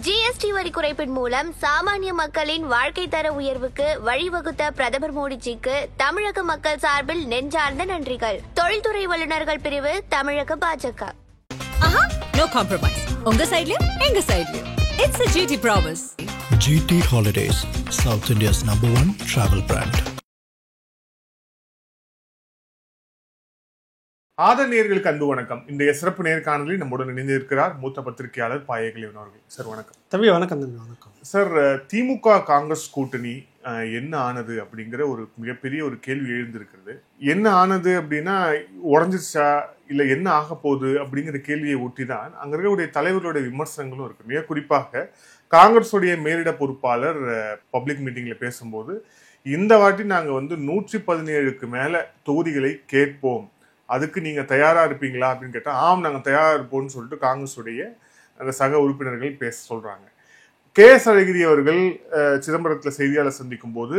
GST வரி குறைப்பின் மூலம் சாமானிய மக்களின் வாழ்க்கை தர உயர்வுக்கு வழிவகுத்த பிரதமர் மோடிஜிக்கு தமிழக மக்கள் சார்பில் நெஞ்சார்ந்த நன்றிகள். தொழில்துறை வல்லுநர்கள் பிரிவு, தமிழக பாஜக. No compromise. உங்க சைடுலயும் எங்க சைடுலயும். It's a GT promise. GT Holidays, South India's #1 travel brand. ஆதரணியர்களுக்கு அன்பு வணக்கம். இன்றைய சிறப்பு நேர்காணலில் நம்முடன் இணைந்திருக்கிறார் மூத்த பத்திரிகையாளர் பாயகலிவன் அவர்கள். சார் வணக்கம். தம்பி வணக்கம். தம்பி வணக்கம். சார், திமுக காங்கிரஸ் கூட்டணி என்ன ஆனது அப்படிங்கிற ஒரு மிகப்பெரிய ஒரு கேள்வி எழுந்திருக்கிறது. என்ன ஆனது அப்படின்னா, உடஞ்சிருச்சா இல்லை என்ன ஆக போகுது அப்படிங்கிற கேள்வியை ஒட்டி தான் அங்கே இருக்கக்கூடிய தலைவர்களுடைய விமர்சனங்களும் இருக்கு. மிக குறிப்பாக காங்கிரஸுடைய மேலிட பொறுப்பாளர் பப்ளிக் மீட்டிங்ல பேசும்போது, இந்த வாட்டி நாங்கள் 117க்கு மேல தொகுதிகளை கேட்போம், அதுக்கு நீங்க தயாரா இருப்பீங்களா அப்படின்னு கேட்டா, ஆம் நாங்க தயாரா இருப்போம்னு சொல்லிட்டு காங்கிரஸுடைய அந்த சக உறுப்பினர்கள் பேச சொல்றாங்க. கே.எஸ். அழகிரி அவர்கள் சிதம்பரத்துல செய்தியாளர் சந்திக்கும் போது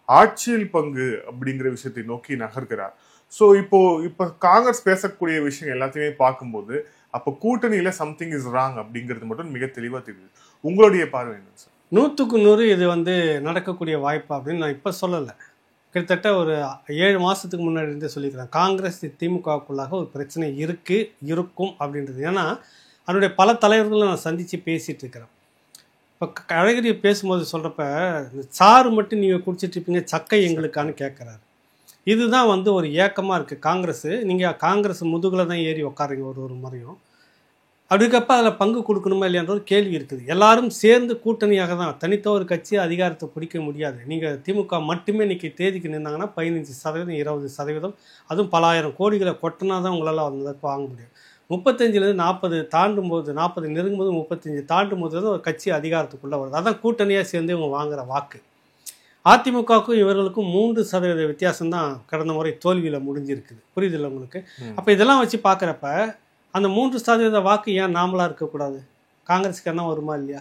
ஆட்சியில் பங்கு அப்படிங்கிற விஷயத்தை நோக்கி நகர்கிறார். ஸோ இப்போ காங்கிரஸ் பேசக்கூடிய விஷயம் எல்லாத்தையுமே பார்க்கும்போது அப்போ கூட்டணியில சம்திங் இஸ் ராங் அப்படிங்கிறது மட்டும் மிக தெளிவா தெரியுது. உங்களுடைய பார்வை என்ன சார்? 100க்கு 100 இது நடக்கக்கூடிய வாய்ப்பு அப்படின்னு நான் இப்போ சொல்லலை. கிட்டத்தட்ட ஒரு 7 மாதத்துக்கு முன்னாடி இருந்தே சொல்லிக்கிறேன். காங்கிரஸ் திமுகவுக்குள்ளாக ஒரு பிரச்சனை இருக்கும் அப்படின்றது. ஏன்னா அதனுடைய பல தலைவர்களை நான் சந்தித்து பேசிகிட்டு இருக்கிறேன். இப்போ அழகிரி பேசும்போது சொல்கிறப்ப, சாறு மட்டும் நீங்கள் குடிச்சிட்டு இருப்பீங்க, சக்கை எங்களுக்கான்னு கேட்குறாரு. இதுதான் ஒரு ஏக்கமாக இருக்குது காங்கிரஸ். நீங்கள் காங்கிரஸ் முதுகில் தான் ஏறி உட்காருங்க ஒரு முறையும். அப்படிக்கப்ப அதில் பங்கு கொடுக்கணுமா இல்லையான்ற ஒரு கேள்வி இருக்குது. எல்லாரும் சேர்ந்து கூட்டணியாக தான், தனித்த ஒரு கட்சி அதிகாரத்தை பிடிக்க முடியாது. நீங்கள் திமுக மட்டுமே இன்றைக்கி தேதிக்கு நின்னாங்கன்னா 15%, 20%, அதுவும் பல ஆயிரம் கோடிகளை கொட்டினா தான் உங்களால் வாங்க முடியும். 35லேருந்து 40 தாண்டும் போது, 40 நெருங்கும்போது, 35 தாண்டும் போது தான் ஒரு கட்சி அதிகாரத்துக்குள்ளே வருது. அதான் கூட்டணியாக சேர்ந்து இவங்க வாங்குகிற வாக்கு. அதிமுகவுக்கும் இவர்களுக்கும் 3% வித்தியாசம் தான் கடந்த முறை தோல்வியில் முடிஞ்சிருக்குது. புரியுதில்லை உங்களுக்கு? அப்போ இதெல்லாம் வச்சு பார்க்குறப்ப அந்த 3% வாக்கு ஏன் நாமளாக இருக்கக்கூடாது? காங்கிரஸுக்கு என்ன வருமா இல்லையா?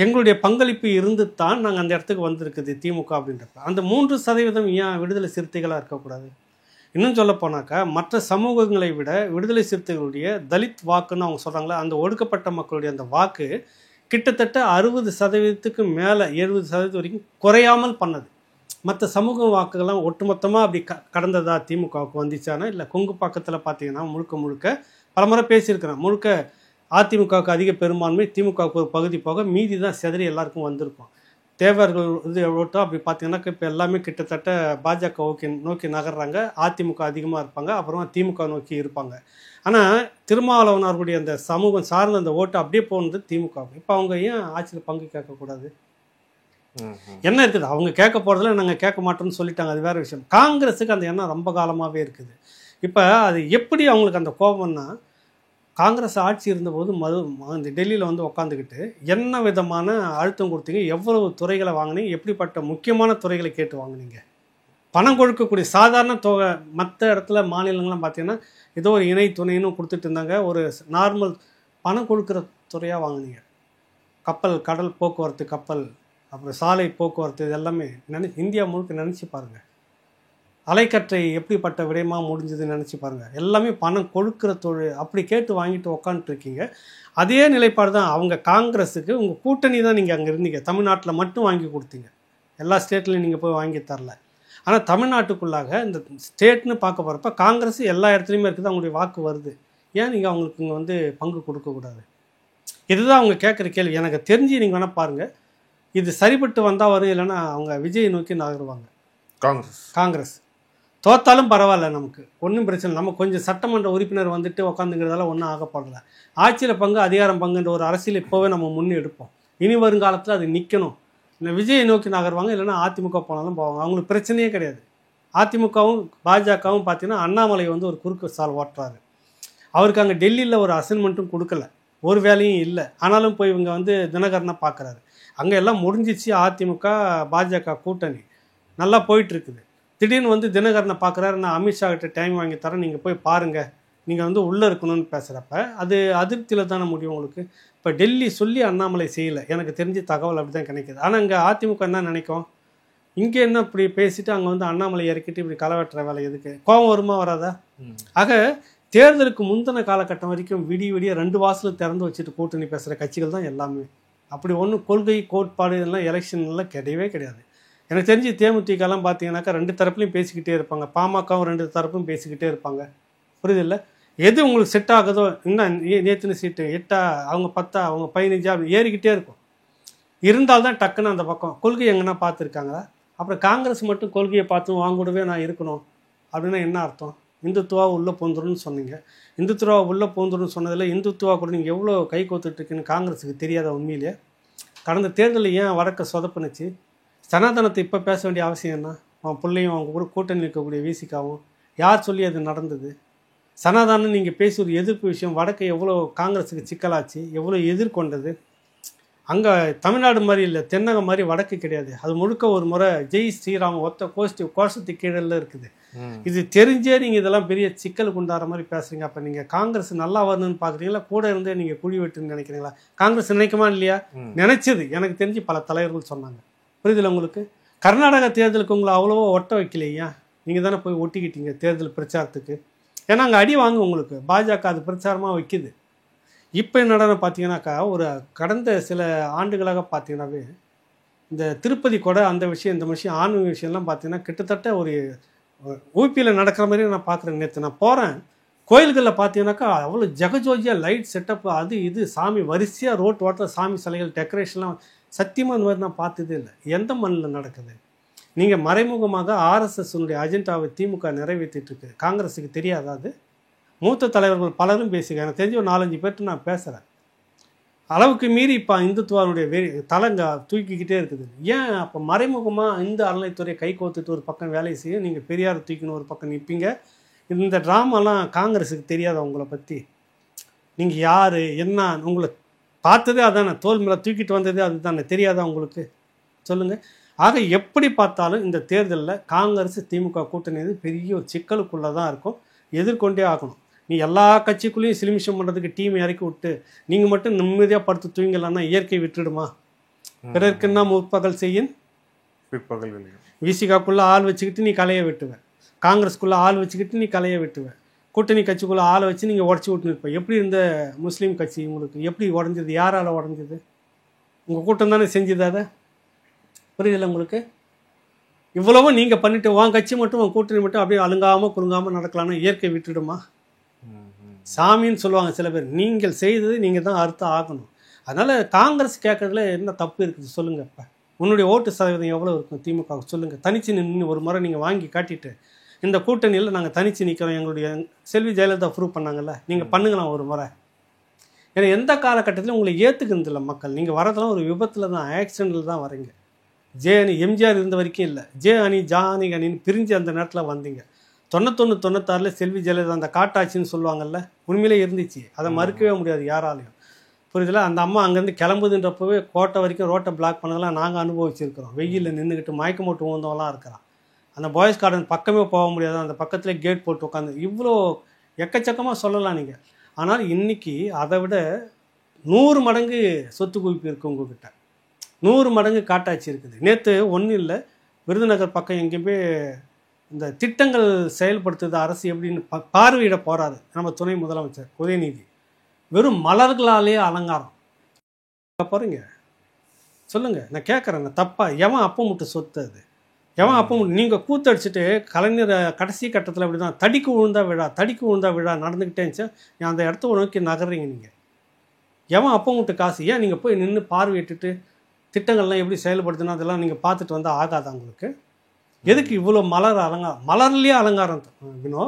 எங்களுடைய பங்களிப்பு இருந்து தான் நாங்கள் அந்த இடத்துக்கு வந்திருக்குது திமுக அப்படின்றப்ப. அந்த 3% ஏன் விடுதலை சிறுத்தைகளாக இருக்கக்கூடாது? இன்னும் சொல்ல போனாக்கா, மற்ற சமூகங்களை விட விடுதலை சிறுத்தைகளுடைய தலித் வாக்குன்னு அவங்க சொல்கிறாங்களா, அந்த ஒடுக்கப்பட்ட மக்களுடைய அந்த வாக்கு கிட்டத்தட்ட 60%க்கு மேலே 70% வரைக்கும் குறையாமல் பண்ணது. மற்ற சமூக வாக்குகள்லாம் ஒட்டுமொத்தமாக அப்படி கடந்ததா திமுகவுக்கு வந்துச்சானா இல்லை? கொங்கு பக்கத்தில் பார்த்தீங்கன்னா முழுக்க பலமுறை பேசியிருக்கிறேன், முழுக்க அதிமுகவுக்கு அதிக பெரும்பான்மை, திமுகவுக்கு ஒரு பகுதி போக மீதி தான் செதறி எல்லாருக்கும் வந்திருக்கும். தேவர்கள் இது ஓட்டம் அப்படி பார்த்தீங்கன்னா இப்போ எல்லாமே கிட்டத்தட்ட பாஜக நோக்கி நகர்றாங்க. அதிமுக அதிகமாக இருப்பாங்க, அப்புறமா திமுக நோக்கி இருப்பாங்க. ஆனால் திருமாவளவன் அவர்களுடைய அந்த சமூகம் சார்ந்த அந்த ஓட்டு அப்படியே போனது திமுக. இப்போ அவங்க ஏன் ஆட்சியில் பங்கு கேட்கக்கூடாது? என்ன இருக்குது? அவங்க கேட்க போகிறதுல நாங்கள் கேட்க மாட்டோம்னு சொல்லிட்டாங்க, அது வேறு விஷயம். காங்கிரஸுக்கு அந்த எண்ணம் ரொம்ப காலமாகவே இருக்குது. இப்போ அது எப்படி அவங்களுக்கு அந்த கோபம்னா, காங்கிரஸ் ஆட்சி இருந்தபோது இந்த டெல்லியில் உட்காந்துக்கிட்டு என்ன விதமான அழுத்தம் கொடுத்தீங்க, எவ்வளவு துறைகளை வாங்கினீங்க, எப்படிப்பட்ட முக்கியமான துறைகளை கேட்டு வாங்கினீங்க. பணம் கொடுக்கக்கூடிய சாதாரண தொகை மற்ற இடத்துல மாநிலங்கள்லாம் பார்த்தீங்கன்னா ஏதோ ஒரு இணை துணைன்னு கொடுத்துட்டு இருந்தாங்க. ஒரு நார்மல் பணம் கொடுக்குற துறையாக வாங்கினீங்க. கப்பல், கடல் போக்குவரத்து, கப்பல், அப்புறம் சாலை போக்குவரத்து, இது எல்லாமே இந்தியா முழுக்க நினச்சி பாருங்கள். அலைக்கற்றை எப்படிப்பட்ட விடயமாக முடிஞ்சதுன்னு நினச்சி பாருங்கள். எல்லாமே பணம் கொடுக்குற தொழில். அப்படி கேட்டு வாங்கிட்டு உக்காந்துட்ருக்கீங்க. அதே நிலைப்பாடு தான் அவங்க காங்கிரஸுக்கு. உங்கள் கூட்டணி தான் நீங்கள் அங்கே இருந்தீங்க. தமிழ்நாட்டில் மட்டும் வாங்கி கொடுத்தீங்க, எல்லா ஸ்டேட்லையும் நீங்கள் போய் வாங்கி தரல. ஆனால் தமிழ்நாட்டுக்குள்ளாக இந்த ஸ்டேட்னு பார்க்க போகிறப்ப காங்கிரஸ் எல்லா இடத்துலையுமே இருக்குது, அவங்களுடைய வாக்கு வருது. ஏன் நீங்கள் அவங்களுக்கு இங்கே பங்கு கொடுக்கக்கூடாது? இதுதான் அவங்க கேட்குற கேள்வி. எனக்கு தெரிஞ்சு நீங்கள் வேணால் பாருங்கள், இது சரிபட்டு வந்தால் வரும், இல்லைன்னா அவங்க விஜயை நோக்கி நகருவாங்க. காங்கிரஸ் தோத்தாலும் பரவாயில்ல, நமக்கு ஒன்றும் பிரச்சனை. நம்ம கொஞ்சம் சட்டமன்ற உறுப்பினர் உட்காந்துங்கிறதால ஒன்றும் ஆகப்படலை. ஆட்சியில் பங்கு, அதிகாரம் பங்குன்ற ஒரு அரசியல் இப்போவே நம்ம முன்னெடுப்போம். இனி வருங்காலத்தில் அது நிற்கணும். இல்லை விஜயை நோக்கி நகருவாங்க, இல்லைன்னா அதிமுக போனாலும் போவாங்க. அவங்களுக்கு பிரச்சனையே கிடையாது. அதிமுகவும் பாஜகவும் பார்த்தீங்கன்னா அண்ணாமலை ஒரு குறுக்கு சால் ஓட்டுறாரு. அவருக்கு அங்கே டெல்லியில் ஒரு அசைன்மெண்ட்டும் கொடுக்கல, ஒரு வேலையும் இல்லை. ஆனாலும் போய் இவங்க தினகரனை பார்க்குறாரு. அங்கே எல்லாம் முடிஞ்சிச்சு. அதிமுக பாஜக கூட்டணி நல்லா போயிட்டுருக்குது. திடீர்னு தினகரனை பார்க்குறாரு. நான் அமித்ஷா கிட்ட டைம் வாங்கி தரேன், நீங்கள் போய் பாருங்கள், நீங்கள் உள்ளே இருக்கணும்னு பேசுகிறப்ப அது அதிருப்தியில் தானே முடியும் உங்களுக்கு. இப்போ டெல்லி சொல்லி அண்ணாமலை செய்யலை, எனக்கு தெரிஞ்ச தகவல் அப்படி தான் கிடைக்கிது. ஆனால் இங்கே அதிமுக என்ன நினைக்கும், இங்கே என்ன இப்படி பேசிட்டு அங்கே அண்ணாமலை இறக்கிட்டு இப்படி களை வெட்டுற வேலை எதுக்கு? கோபம் வருமா வராதா? ஆக தேர்தலுக்கு முந்தின காலகட்டம் வரைக்கும் விடிய 2 வாசலும் திறந்து வச்சுட்டு கூட்டணி பேசுகிற கட்சிகள் தான் எல்லாமே. அப்படி ஒன்றும் கொள்கை கோட்பாடு இதெல்லாம் எலெக்ஷன்லாம் கிடையவே கிடையாது. எனக்கு தெரிஞ்சு தேமுதிகலாம் பார்த்தீங்கன்னாக்கா 2 தரப்புலையும் பேசிக்கிட்டே இருப்பாங்க, பாமகவும் 2 தரப்பும் பேசிக்கிட்டே இருப்பாங்க. புரியுதில்ல? எது உங்களுக்கு செட் ஆகுதோ, இன்னும் நேற்றுன்னு சீட்டு 8 அவங்க 10 அவங்க 15 அப்படி ஏறிக்கிட்டே இருக்கும். இருந்தால்தான் டக்குன்னு அந்த பக்கம் கொள்கை எங்கன்னா பார்த்துருக்காங்களா? அப்புறம் காங்கிரஸ் மட்டும் கொள்கையை பார்த்து வாங்கூடவே நான் இருக்கணும் அப்படின்னா என்ன அர்த்தம்? இந்துத்துவா உள்ளே போந்துருன்னு சொன்னீங்க. இந்துத்துவா உள்ளே போந்துருன்னு சொன்னதில் இந்துத்துவா கூட நீங்கள் எவ்வளோ கை கோத்துட்ருக்குன்னு காங்கிரஸுக்கு தெரியாத உண்மையிலே? கடந்த தேர்தலில் ஏன் வடக்க சொதப்புனுச்சு? சனாதனத்தை இப்போ பேச வேண்டிய அவசியம் என்ன? அவன் பிள்ளையும் அவங்க கூட கூட்டணி இருக்கக்கூடிய விசிகாவும் யார் சொல்லி அது நடந்தது? சனாதானம் நீங்கள் பேசி ஒரு எதிர்ப்பு விஷயம் வடக்கு எவ்வளோ காங்கிரஸுக்கு சிக்கலாச்சு, எவ்வளோ எதிர்கொண்டது. அங்கே தமிழ்நாடு மாதிரி இல்லை, தென்னகம் மாதிரி வடக்கு கிடையாது. அது முழுக்க ஒரு முறை ஜெய் ஸ்ரீராம் ஒத்த கோஷத்து கீழே இருக்குது. இது தெரிஞ்சே நீங்கள் இதெல்லாம் பெரிய சிக்கலுக்கு உண்டாகிற மாதிரி பேசுகிறீங்க. அப்போ நீங்கள் காங்கிரஸ் நல்லா வரணும்னு பார்க்குறீங்களா, கூட இருந்தே நீங்கள் குழி வெட்டுன்னு நினைக்கிறீங்களா? காங்கிரஸ் நினைக்குமா இல்லையா? நினைச்சது எனக்கு தெரிஞ்சு பல தலைவர்கள் சொன்னாங்க. புரியுதில்ல உங்களுக்கு? கர்நாடகா தேர்தலுக்கு உங்களை அவ்வளோவா ஒட்ட வைக்கலையா? நீங்கள் தானே போய் ஒட்டிக்கிட்டீங்க தேர்தல் பிரச்சாரத்துக்கு. ஏன்னா அங்கே அடி வாங்க உங்களுக்கு பாஜக அது பிரச்சாரமாக வைக்குது. இப்போ என்னடான்னு பார்த்தீங்கன்னாக்கா, ஒரு கடந்த சில ஆண்டுகளாக பார்த்தீங்கன்னாவே இந்த திருப்பதி கொடை அந்த விஷயம் இந்த விஷயம் ஆன்மீக விஷயம்லாம் பார்த்தீங்கன்னா கிட்டத்தட்ட ஒரு ஊபியில் நடக்கிற மாதிரி நான் பார்க்குறேன். நேற்று நான் போகிறேன் கோயில்களில் பார்த்தீங்கன்னாக்கா அவ்வளோ ஜெகஜோஜியாக லைட் செட்டப் அது இது சாமி வரிசையாக ரோட் வாட்டர் சாமி சிலைகள் டெக்கரேஷன்லாம் சத்தியமாக இந்த மாதிரி நான் பார்த்ததே இல்லை. எந்த மண்ணில் நடக்குது? நீங்கள் மறைமுகமாக ஆர்எஸ்எஸ்னுடைய அஜெண்டாவை திமுக நிறைவேற்றிட்டு இருக்கு. காங்கிரஸுக்கு தெரியாதா? அது மூத்த தலைவர்கள் பலரும் பேசுகிறேன். எனக்கு தெரிஞ்ச ஒரு 4-5 பேர்ட்டு நான் பேசுகிறேன். அளவுக்கு மீறி இப்போ இந்துத்துவானுடைய தலைங்க தூக்கிக்கிட்டே இருக்குது. ஏன் அப்போ மறைமுகமாக இந்த அறநிலைத்துறையை கை கோத்துட்டு ஒரு பக்கம் வேலை செய்ய நீங்கள் பெரியார் தூக்கின்னு ஒரு பக்கம் நிற்பீங்க. இந்த ட்ராமாலாம் காங்கிரஸுக்கு தெரியாத உங்களை பற்றி? நீங்கள் யார் என்ன உங்களை பார்த்ததே அதானே, தோல் மேலே தூக்கிட்டு வந்ததே அதுதானே, தெரியாதா உங்களுக்கு? சொல்லுங்கள். ஆக எப்படி பார்த்தாலும் இந்த தேர்தலில் காங்கிரஸ் திமுக கூட்டணி பெரிய ஒரு சிக்கலுக்குள்ளே தான் இருக்கும், எதிர்கொண்டே ஆகணும். நீ எல்லா கட்சிக்குள்ளேயும் சிலிமிஷம் பண்ணுறதுக்கு டீம் இறக்கி விட்டு நீங்கள் மட்டும் நிம்மதியாக படுத்து தூங்கலான்னா இயற்கை விட்டுடுமா? பிறருக்குன்னா முற்பகல் செய்யும் பிற்பகல் விசிகாக்குள்ளே ஆள் வச்சுக்கிட்டு நீ கலையை வெட்டுவேன், காங்கிரஸ்குள்ளே ஆள் வச்சுக்கிட்டு நீ கலையை வெட்டுவேன், கூட்டணி கட்சிக்குள்ளே ஆளை வச்சு நீங்கள் உடச்சி விட்டுன்னு இருப்பேன். எப்படி இந்த முஸ்லீம் கட்சி உங்களுக்கு எப்படி உடஞ்சது? யாரால் உடஞ்சது? உங்கள் கூட்டம் தானே செஞ்சது. அதை புரியுதில்லை உங்களுக்கு? இவ்வளவும் நீங்கள் பண்ணிட்டு உன் கட்சி மட்டும் உன் கூட்டணி மட்டும் அப்படியே அழுங்காமல் குறுங்காமல் நடக்கலாம்னா இயற்கை விட்டுடுமா? சாமின்னு சொல்லுவாங்க சில பேர். நீங்கள் செய்தது நீங்கள் தான் அர்த்தம் ஆகணும். அதனால் காங்கிரஸ் கேட்கறதுல என்ன தப்பு இருக்குது சொல்லுங்கள்? இப்போ உன்னுடைய ஓட்டு சதவீதம் எவ்வளோ இருக்கும் திமுக சொல்லுங்கள். தனிச்சு நின்று ஒரு முறை நீங்கள் வாங்கி காட்டிட்டு இந்த கூட்டணியில் நாங்கள் தனிச்சு நிற்கிறோம், எங்களுடைய செல்வி ஜெயலலிதா ப்ரூவ் பண்ணாங்கல்ல, நீங்கள் பண்ணுங்களாம் ஒரு முறை. ஏன்னா எந்த காலகட்டத்திலும் உங்களை ஏற்றுக்கிறது இல்லை மக்கள். நீங்கள் வரதெல்லாம் ஒரு விபத்தில் தான், ஆக்சிடென்ட்டில் தான் வரீங்க. ஜே அணி எம்ஜிஆர் இருந்த வரைக்கும் இல்லை, ஜே அணி ஜானி அணின்னு பிரிஞ்சு அந்த நேரத்தில் வந்தீங்க. 91-96 செல்வி ஜெயலலிதா அந்த காட்டாட்சின்னு சொல்லுவாங்கல்ல, உண்மையிலே இருந்துச்சு. அதை மறுக்கவே முடியாது யாராலையும். புரியுதுல? அந்த அம்மா அங்கேருந்து கிளம்புதுன்றப்பவே கோட்டை வரைக்கும் ரோட்டை பிளாக் பண்ணதெல்லாம் நாங்கள் அனுபவிச்சிருக்கிறோம். வெயிலில் நின்றுக்கிட்டு மயக்க போட்டு ஊந்தவெல்லாம் இருக்கிறான். அந்த பாய்ஸ் கார்டன் பக்கமே போக முடியாது, அந்த பக்கத்தில் கேட் போட்டு உட்காந்து இவ்வளோ எக்கச்சக்கமாக சொல்லலாம் நீங்கள். ஆனால் இன்றைக்கி அதை விட 100 மடங்கு சொத்து குவிப்பு இருக்குது உங்ககிட்ட, 100 மடங்கு காட்டாட்சி இருக்குது. நேற்று ஒன்றும் இல்லை, விருதுநகர் பக்கம் எங்கேயுமே இந்த திட்டங்கள் செயல்படுத்துது அரசு எப்படின்னு பார்வையிட போகிறாரு நம்ம துணை முதலமைச்சர் உதயநிதி. வெறும் மலர்களாலேயே அலங்காரம் போகிறீங்க. சொல்லுங்கள், நான் கேட்குறேன், நான் தப்பா? எவன் அப்போ மட்டும் சொத்து அது? எவன் அப்போ மட்டும்? நீங்கள் கூத்தடிச்சுட்டு கலைஞர் கடைசி கட்டத்தில் அப்படி தான் தடிக்கு விழுந்தா விழா நடந்துக்கிட்டே இருந்துச்சு. அந்த இடத்த நோக்கி நகர்றீங்க நீங்கள். எவன் அப்போ மட்டும் காசு? ஏன் நீங்கள் போய் நின்று பார்வையிட்டுட்டு திட்டங்கள்லாம் எப்படி செயல்படுத்துனா அதெல்லாம் நீங்கள் பார்த்துட்டு வந்தால் ஆகாதா உங்களுக்கு? எதுக்கு இவ்வளோ மலர் அலங்காரம்? மலர்லேயே அலங்காரம் வினோ.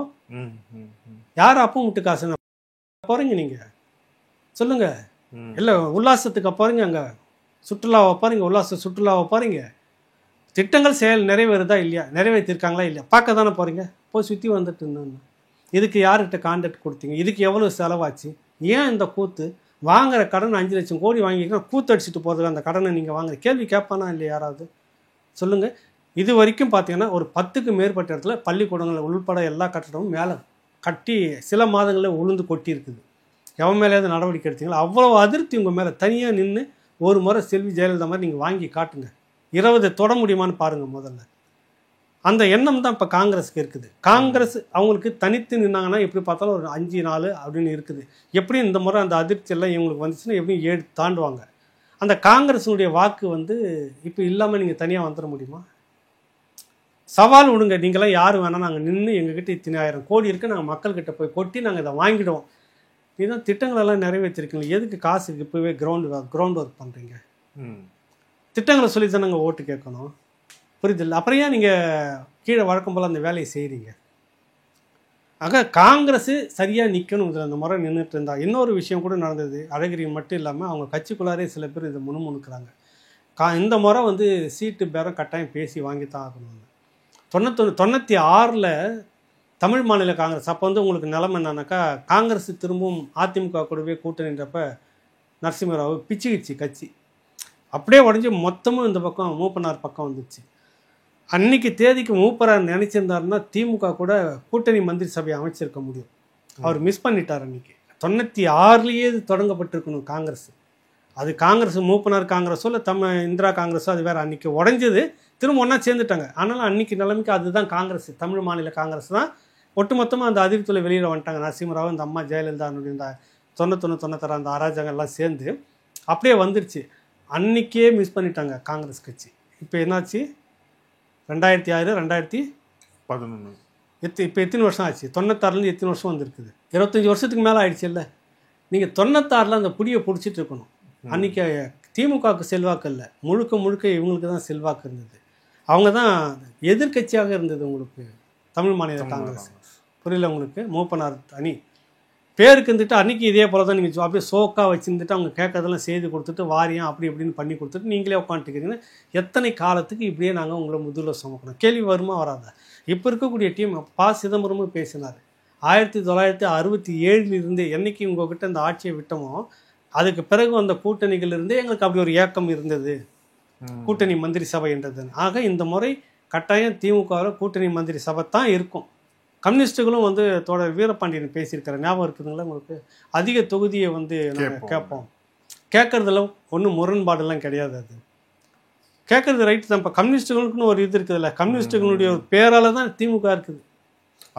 யார் அப்போ விட்டு காசு போகிறீங்க நீங்கள்? சொல்லுங்கள். இல்லை உல்லாசத்துக்கு போகிறீங்க, அங்கே சுற்றுலாவை போகிறீங்க, உல்லாச சுற்றுலாவை போகிறீங்க. திட்டங்கள் நிறைவேறுதா இல்லையா, நிறைவேற்றிருக்காங்களா இல்லையா பார்க்க தானே போகிறீங்க. போய் சுற்றி வந்துட்டு இருந்தோன்னு இதுக்கு யார்கிட்ட கான்ட்ராக்ட் கொடுத்தீங்க? இதுக்கு எவ்வளோ செலவாச்சு? ஏன் இந்த கூத்து? வாங்குகிற கடன் 5 லட்சம் கோடி வாங்கிக்கலாம், கூத்தடிச்சிட்டு போகிறதுக்கு அந்த கடனை நீங்கள் வாங்குற கேள்வி கேட்பானா இல்லையா யாராவது? சொல்லுங்கள். இது வரைக்கும் பார்த்தீங்கன்னா ஒரு 10க்கு மேற்பட்ட இடத்துல பள்ளிக்கூடங்கள் உள்பட எல்லா கட்டடமும் மேலே கட்டி சில மாதங்களில் உளுந்து கொட்டி இருக்குது. எவன் மேலேயாவது நடவடிக்கை எடுத்தீங்களா? அவ்வளோ அதிருப்தி உங்கள் மேலே. தனியாக நின்று ஒரு முறை செல்வி ஜெயலலிதா மாதிரி நீங்கள் வாங்கி காட்டுங்க. 20 தொட முடியுமான்னு பாருங்கள் முதல்ல. அந்த எண்ணம் தான் இப்போ காங்கிரஸுக்கு இருக்குது. காங்கிரஸ் அவங்களுக்கு தனித்து நின்னாங்கன்னா எப்படி பார்த்தாலும் ஒரு 5-4 அப்படின்னு இருக்குது. எப்படியும் இந்த முறை அந்த அதிர்ச்சியெல்லாம் இவங்களுக்கு வந்துச்சுன்னா எப்படியும் 7 தாண்டுவாங்க. அந்த காங்கிரஸுடைய வாக்கு வந்து இப்போ இல்லாமல் நீங்கள் தனியாக வந்துட முடியுமா? சவால் விடுங்க, நீங்களாம் யார் வேணால் நாங்கள் நின்று எங்ககிட்ட இத்தனை 1000 கோடி இருக்குது, நாங்கள் மக்கள்கிட்ட போய் கொட்டி நாங்கள் இதை வாங்கிடுவோம். இதுதான் திட்டங்களெல்லாம் நிறைவேற்றிருக்கீங்க. எதுக்கு காசுக்கு இப்போவே கிரவுண்ட் ஒர்க் பண்ணுறீங்க? திட்டங்களை சொல்லி தான் நாங்கள் ஓட்டு கேட்கணும். புரியுதில்லை? அப்புறம் ஏன் நீங்கள் கீழே வழக்கம் போல் அந்த வேலையை செய்கிறீங்க? ஆக காங்கிரஸ் சரியாக நிற்கணும். இதில் அந்த முறை நின்றுட்டு இருந்தா. இன்னொரு விஷயம் கூட நடந்தது. அழகிரி மட்டும் இல்லாமல் அவங்க கட்சிக்குள்ளாரே சில பேர் இதை முணுமுணுக்கிறாங்க. இந்த முறை வந்து சீட்டு பேரம் கட்டாயம் பேசி வாங்கித்தான் ஆகணும். 96 தமிழ் மாநில காங்கிரஸ் அப்போ வந்து உங்களுக்கு நிலைமை என்னன்னாக்கா, காங்கிரஸ் திரும்பவும் அதிமுக கூடவே கூட்டணின்றப்ப நரசிம்மராவ் பிச்சுக்கிச்சு கட்சி. அப்படியே உடஞ்சி மொத்தமும் இந்த பக்கம் மூப்பனார் பக்கம் வந்துச்சு. அன்னைக்கு தேதிக்கு மூப்பரார் நினைச்சிருந்தாருன்னா திமுக கூட கூட்டணி மந்திரி சபையை அமைச்சிருக்க முடியும். அவர் மிஸ் பண்ணிட்டார். அன்னைக்கு 96 இது தொடங்கப்பட்டிருக்கணும் காங்கிரஸ். அது காங்கிரஸ் மூப்பனார் காங்கிரஸோ இல்லை இந்திரா காங்கிரஸோ அது வேற. அன்னைக்கு உடஞ்சது, திரும்ப ஒன்றா சேர்ந்துட்டாங்க. ஆனாலும் அன்னைக்கு நிலைமைக்கு அதுதான் காங்கிரஸ், தமிழ் மாநில காங்கிரஸ் தான் ஒட்டுமொத்தமாக அந்த அதிருப்தியில் வெளியில் வந்துட்டாங்க. நரசிம்மராவ், இந்த அம்மா ஜெயலலிதா, இந்த 91-96 அந்த அராஜகம்லாம் சேர்ந்து அப்படியே வந்துருச்சு. அன்னைக்கே மிஸ் பண்ணிட்டாங்க காங்கிரஸ் கட்சி. இப்போ என்னாச்சு? 2006 2011 இப்போ எத்தனை வருஷம் ஆச்சு? 96 எத்தனை வருஷம் வந்துருக்குது? 25 வருஷத்துக்கு மேலே ஆயிடுச்சு. இல்லை, நீங்கள் 96 அந்த புடியை பிடிச்சிட்டு இருக்கணும். அன்றைக்கி திமுகவுக்கு செல்வாக்கு இல்லை, முழுக்க இவங்களுக்கு தான் செல்வாக்கு இருந்தது. அவங்க தான் எதிர்கட்சியாக இருந்தது உங்களுக்கு தமிழ் மாநில காங்கிரஸ். புரியல உங்களுக்கு? மூப்பனார் அணி பேருக்கு இருந்துட்டு அன்றைக்கி இதே போல் தான் நீங்கள் அப்படியே சோக்காக வச்சுருந்துட்டு அவங்க கேட்கறதெல்லாம் செய்து கொடுத்துட்டு வாரியம் அப்படி இப்படின்னு பண்ணி கொடுத்துட்டு நீங்களே உட்காந்துக்கிறீங்கன்னா எத்தனை காலத்துக்கு இப்படியே நாங்கள் உங்களை முதுகில் சுமக்கணும்? கேள்வி வருமா வராதா? இப்போ இருக்கக்கூடிய டீம் சிதம்பரமும் பேசினார். 1967 என்னைக்கு உங்ககிட்ட இந்த ஆட்சியை விட்டோமோ அதுக்கு பிறகு அந்த கூட்டணிகள் இருந்து எங்களுக்கு அப்படி ஒரு ஏக்கம் இருந்தது, கூட்டணி மந்திரி சபைன்றது. ஆக இந்த முறை கட்டாயம் திமுகவில் கூட்டணி மந்திரி சபை தான் இருக்கும். கம்யூனிஸ்ட்டுகளும் வந்து தோழர் வீரபாண்டியன் பேசியிருக்கிற ஞாபகம் இருக்குதுங்களா உங்களுக்கு? அதிக தொகுதியை வந்து நாங்கள் கேட்போம். கேட்கறதுல ஒன்றும் முரண்பாடெல்லாம் கிடையாது. அது கேட்கறது ரைட்டு தான். இப்போ கம்யூனிஸ்ட்டுகளுக்குன்னு ஒரு இது இருக்குதுல்ல, கம்யூனிஸ்ட்டுகளுடைய ஒரு பேரால தான் திமுக இருக்குது.